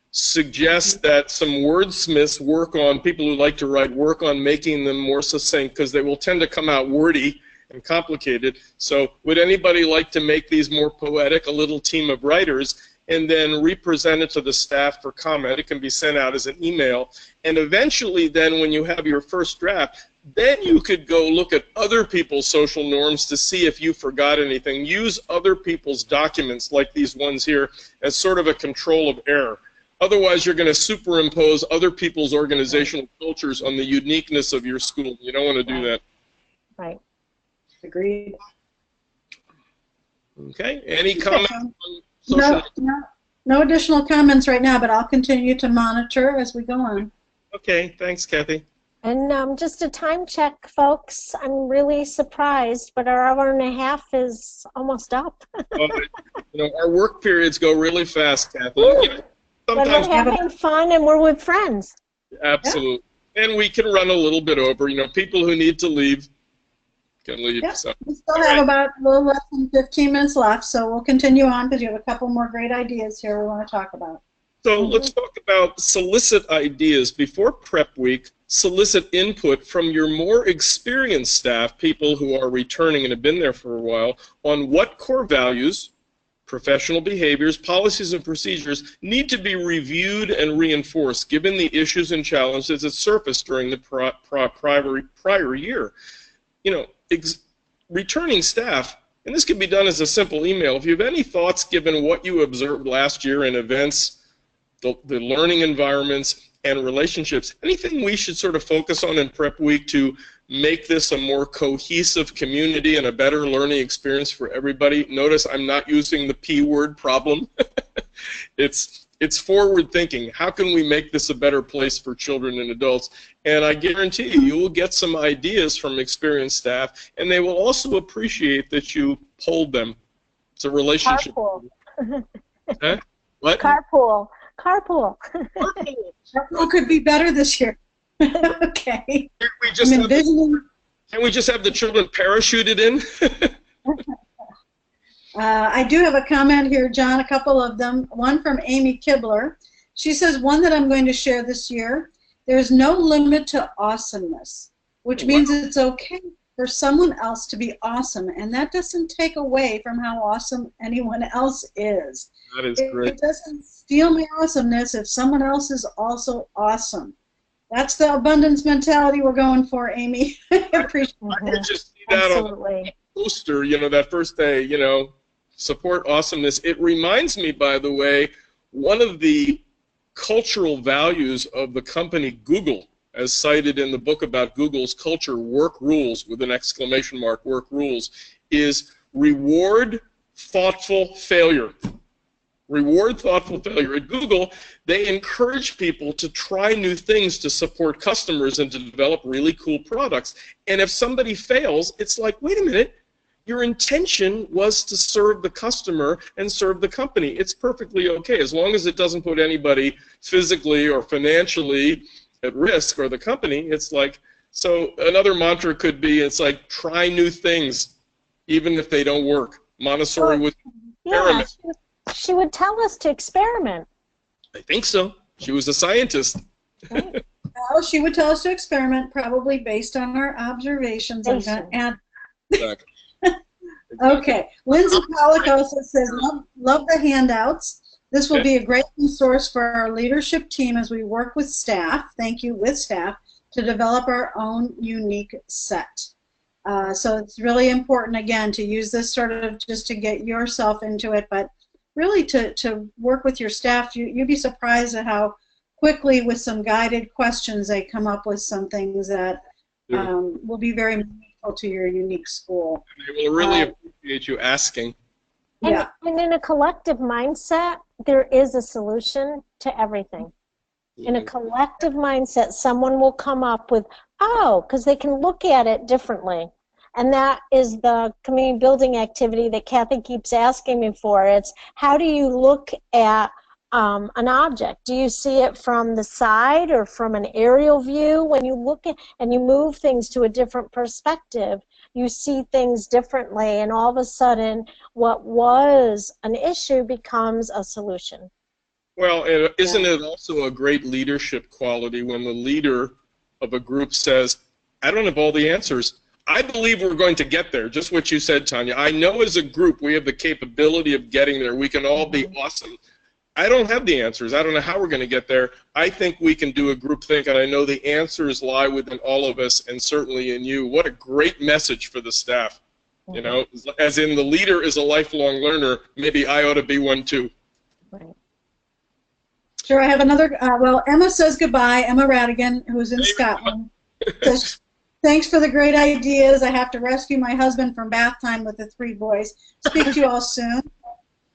Suggest that some wordsmiths work on, people who like to write, work on making them more succinct, because they will tend to come out wordy and complicated. So would anybody like to make these more poetic, a little team of writers, and then represent it to the staff for comment? It can be sent out as an email. And eventually then, when you have your first draft, then you could go look at other people's social norms to see if you forgot anything. Use other people's documents, like these ones here, as sort of a control of error. Otherwise, you're going to superimpose other people's organizational cultures on the uniqueness of your school. You don't want to do that. Right. Agreed. Okay. Any comments on social norms? No additional comments right now, but I'll continue to monitor as we go on. Okay. Thanks, Kathy. And just a time check, folks. I'm really surprised, but our hour and a half is almost up. Our work periods go really fast, Kathy. But we're having fun and we're with friends. Absolutely. Yeah. And we can run a little bit over. People who need to leave can leave. Yeah. So. We still have about a little less than 15 minutes left, so we'll continue on because you have a couple more great ideas here we want to talk about. So let's talk about solicit ideas. Before prep week, solicit input from your more experienced staff, people who are returning and have been there for a while, on what core values, professional behaviors, policies, and procedures need to be reviewed and reinforced given the issues and challenges that surfaced during the prior year. You know, returning staff, and this can be done as a simple email. If you have any thoughts given what you observed last year in events, the learning environments, and relationships, anything we should sort of focus on in prep week to make this a more cohesive community and a better learning experience for everybody? Notice I'm not using the P word, problem. It's forward thinking. How can we make this a better place for children and adults? And I guarantee you will get some ideas from experienced staff, and they will also appreciate that you polled them. It's a relationship. Carpool. Huh? What? Carpool. Carpool. Carpool could be better this year. Okay. Can we just have the children parachuted in? I do have a comment here, John, a couple of them. One from Amy Kibler. She says, one that I'm going to share this year, there's no limit to awesomeness, which means it's okay for someone else to be awesome, and that doesn't take away from how awesome anyone else is. That is great. It doesn't steal my awesomeness if someone else is also awesome. That's the abundance mentality we're going for, Amy. I appreciate I that. could just see that Absolutely. on the poster, you know, that first day, you know, support awesomeness. It reminds me, by the way, one of the cultural values of the company Google, as cited in the book about Google's culture, Work Rules, with an exclamation mark, Work Rules, is reward thoughtful failure. Reward thoughtful failure. At Google, they encourage people to try new things to support customers and to develop really cool products. And if somebody fails, it's like, wait a minute, your intention was to serve the customer and serve the company. It's perfectly okay, as long as it doesn't put anybody physically or financially at risk, or the company. It's like, so another mantra could be, it's like, try new things, even if they don't work. Montessori would experiment. Yeah, she would tell us to experiment. I think so. She was a scientist. Well, she would tell us to experiment, probably based on our observations. I'm going to add. Exactly. Okay. Lindsay Pollock also says, love the handouts. This will be a great resource for our leadership team as we work with staff, thank you, with staff, to develop our own unique set. So it's really important, again, to use this sort of just to get yourself into it, but really to work with your staff. You'd be surprised at how quickly, with some guided questions, they come up with some things that will be very meaningful to your unique school. And they will really appreciate you asking. Yeah. And in a collective mindset, there is a solution to everything. In a collective mindset, someone will come up with, because they can look at it differently. And that is the community building activity that Kathy keeps asking me for. It's, how do you look at an object? Do you see it from the side or from an aerial view? When you look at and you move things to a different perspective, you see things differently, and all of a sudden what was an issue becomes a solution. Well, and isn't it also a great leadership quality when the leader of a group says, I don't have all the answers. I believe we're going to get there, just what you said, Tanya. I know as a group we have the capability of getting there. We can all be awesome. I don't have the answers. I don't know how we're going to get there. I think we can do a group think, and I know the answers lie within all of us, and certainly in you. What a great message for the staff. You know, as in the leader is a lifelong learner, maybe I ought to be one too. Right. Sure, I have another, well, Emma says goodbye, Emma Radigan, who's in Scotland. Says, thanks for the great ideas. I have to rescue my husband from bath time with the 3 boys. Speak to you all soon.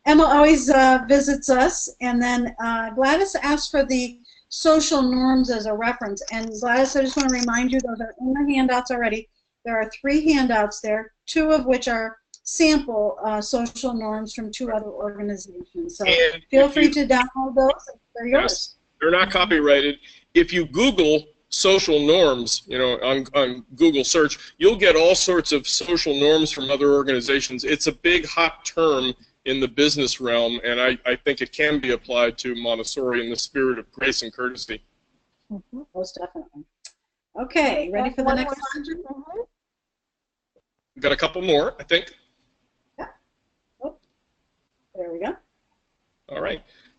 Emma always visits us. And then Gladys asked for the social norms as a reference. And Gladys, I just want to remind you, those are in the handouts already. There are 3 handouts there, 2 of which are sample social norms from 2 other organizations. So And feel free to download those. They're yours. Yes, they're not copyrighted. If you Google social norms, you know, on Google search, you'll get all sorts of social norms from other organizations. It's a big, hot term in the business realm, and I think it can be applied to Montessori in the spirit of grace and courtesy. Most definitely. Okay, ready for the next one? We've got a couple more, I think. Yeah. Oh, there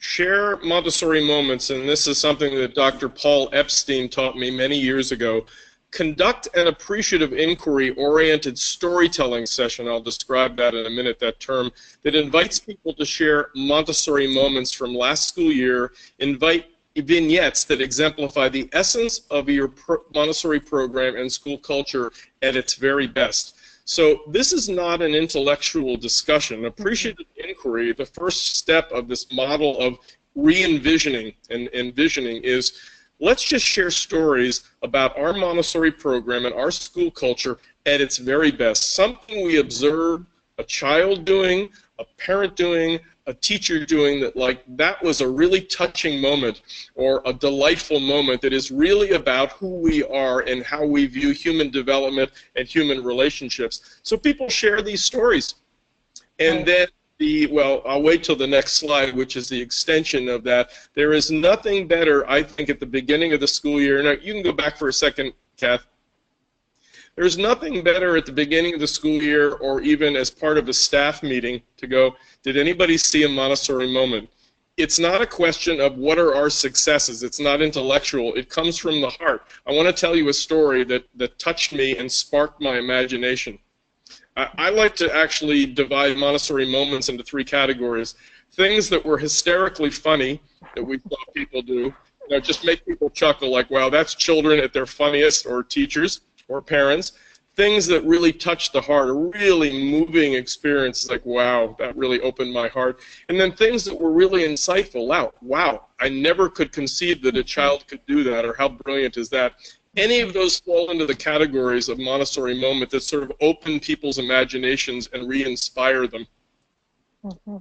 Share Montessori moments, and this is something that Dr. Paul Epstein taught me many years ago. Conduct an appreciative inquiry-oriented storytelling session, I'll describe that in a minute, that term, that invites people to share Montessori moments from last school year, invite vignettes that exemplify the essence of your Montessori program and school culture at its very best. So this is not an intellectual discussion. Appreciative inquiry, the first step of this model of re-envisioning and envisioning is, let's just share stories about our Montessori program and our school culture at its very best. Something we observed a child doing, a parent doing, a teacher doing that was a really touching moment or a delightful moment that is really about who we are and how we view human development and human relationships. So people share these stories. And then well, I'll wait till the next slide, which is the extension of that. There is nothing better, I think, at the beginning of the school year. Now, you can go back for a second, Kath. There's nothing better at the beginning of the school year or even as part of a staff meeting to go, did anybody see a Montessori moment? It's not a question of what are our successes. It's not intellectual. It comes from the heart. I want to tell you a story that touched me and sparked my imagination. I like to actually divide Montessori moments into three categories. Things that were hysterically funny that we saw people do, just make people chuckle like, wow, that's children at their funniest, or teachers or parents. Things that really touch the heart, a really moving experience, like, wow, that really opened my heart. And then things that were really insightful. Wow, I never could conceive that a child could do that, or how brilliant is that? Any of those fall into the categories of Montessori moment that sort of open people's imaginations and re-inspire them. Mm-hmm.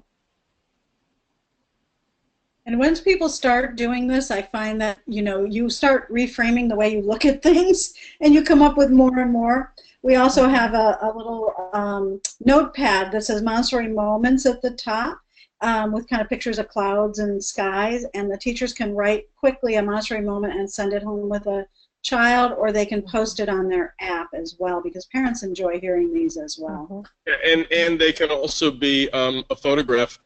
And once people start doing this, I find that, you start reframing the way you look at things, and you come up with more and more. We also have a little notepad that says Montessori moments at the top, with kind of pictures of clouds and skies, and the teachers can write quickly a Montessori moment and send it home with a child, or they can post it on their app as well, because parents enjoy hearing these as well. Mm-hmm. And they can also be a photograph.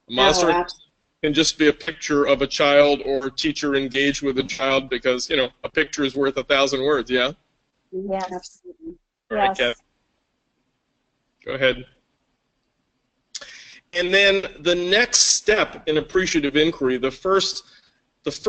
Montessori can just be a picture of a child or a teacher engaged with a child, because a picture is worth 1,000 words. Yeah. Yes. Absolutely. All right, Kath. Go ahead. And then the next step in appreciative inquiry, the first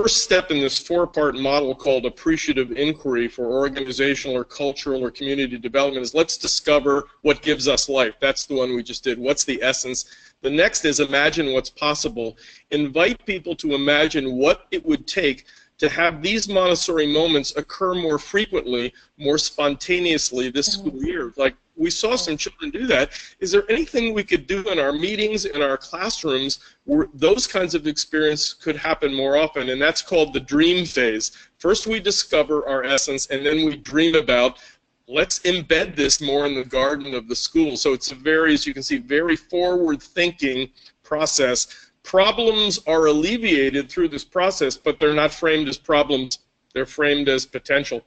step in this four-part model called appreciative inquiry for organizational or cultural or community development, is let's discover what gives us life. That's the one we just did. What's the essence? The next is imagine what's possible. Invite people to imagine what it would take to have these Montessori moments occur more frequently, more spontaneously this school year. Like, we saw some children do that. Is there anything we could do in our meetings, in our classrooms, where those kinds of experiences could happen more often? And that's called the dream phase. First we discover our essence, and then we dream about, let's embed this more in the garden of the school. So it's a very, as you can see, very forward-thinking process. Problems are alleviated through this process, but they're not framed as problems. They're framed as potential.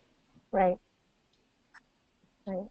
Right. Right.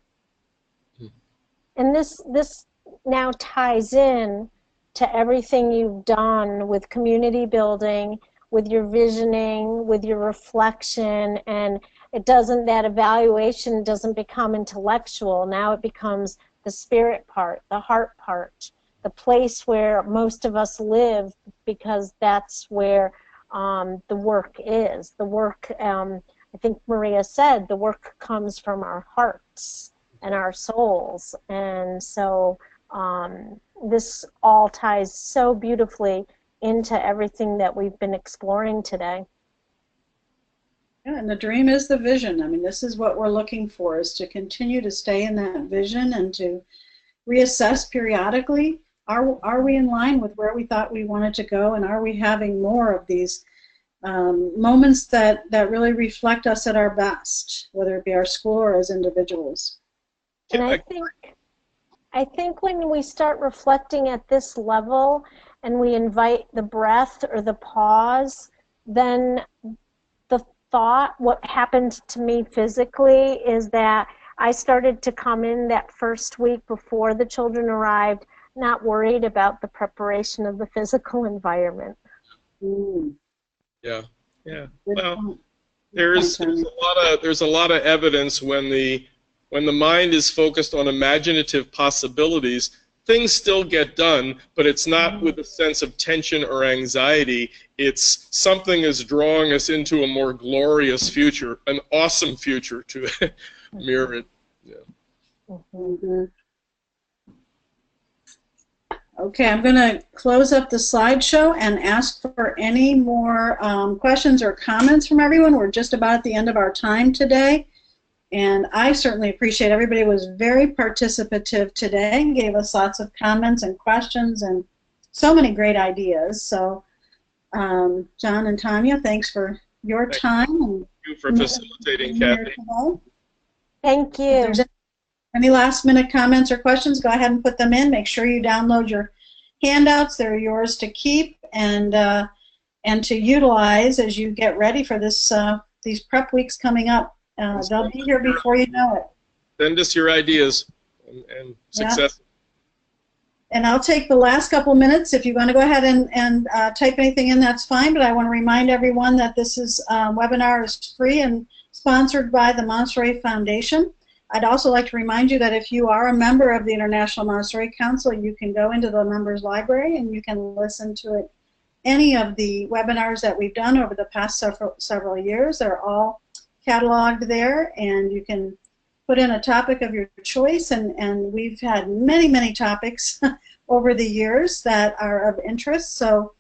And this now ties in to everything you've done with community building, with your visioning, with your reflection, and that evaluation doesn't become intellectual. Now it becomes the spirit part, the heart part, the place where most of us live, because that's where the work is. The work, I think Maria said, the work comes from our hearts and our souls. And so this all ties so beautifully into everything that we've been exploring today. Yeah, and the dream is the vision. I mean, this is what we're looking for, is to continue to stay in that vision and to reassess periodically. Are we in line with where we thought we wanted to go, and are we having more of these moments that really reflect us at our best, whether it be our school or as individuals? And I think when we start reflecting at this level and we invite the breath or the pause, then the thought, what happened to me physically is that I started to come in that first week before the children arrived, not worried about the preparation of the physical environment. Mm. Yeah. Good Well, point. there's a lot of evidence when the mind is focused on imaginative possibilities, things still get done, but it's not with a sense of tension or anxiety. It's something is drawing us into a more glorious future, an awesome future to mirror it. Yeah. Mm-hmm. Okay, I'm going to close up the slideshow and ask for any more questions or comments from everyone. We're just about at the end of our time today, and I certainly appreciate everybody was very participative today and gave us lots of comments and questions and so many great ideas. So, John and Tanya, thanks for your time. Thank you for facilitating, Kathy. Thank you. If there's any last-minute comments or questions, go ahead and put them in. Make sure you download your handouts. They're yours to keep and to utilize as you get ready for this these prep weeks coming up. They'll be here before you know it. Send us your ideas and success. Yeah. And I'll take the last couple minutes. If you want to go ahead and type anything in, that's fine. But I want to remind everyone that this webinar is free and sponsored by the Montessori Foundation. I'd also like to remind you that if you are a member of the International Montessori Council, you can go into the members library and you can listen to any of the webinars that we've done over the past several years. They're all cataloged there, and you can put in a topic of your choice, and we've had many, many topics over the years that are of interest. So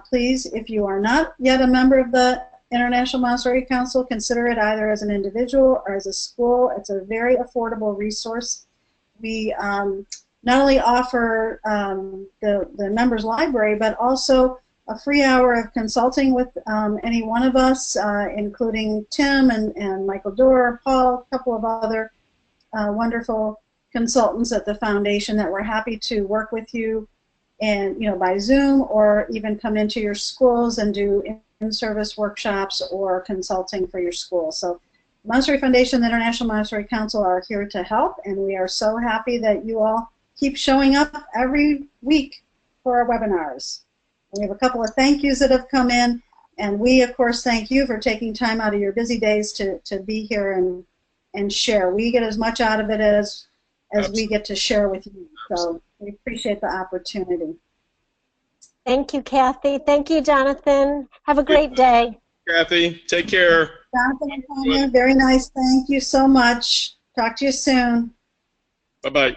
please, if you are not yet a member of the International Montessori Council, consider it either as an individual or as a school. It's a very affordable resource. We not only offer the members library, but also a free hour of consulting with any one of us, including Tim and Michael Dorr, Paul, a couple of other wonderful consultants at the foundation that we're happy to work with you, and by Zoom, or even come into your schools and do in-service workshops or consulting for your school. So Montessori Foundation and the International Montessori Council are here to help, and we are so happy that you all keep showing up every week for our webinars. We have a couple of thank yous that have come in, and we of course thank you for taking time out of your busy days to be here and share. We get as much out of it as we get to share with you, so we appreciate the opportunity. Thank you, Kathy. Thank you, Jonathan. Have a great day. Kathy, take care. Jonathan and Tanya, very nice. Thank you so much. Talk to you soon. Bye-bye.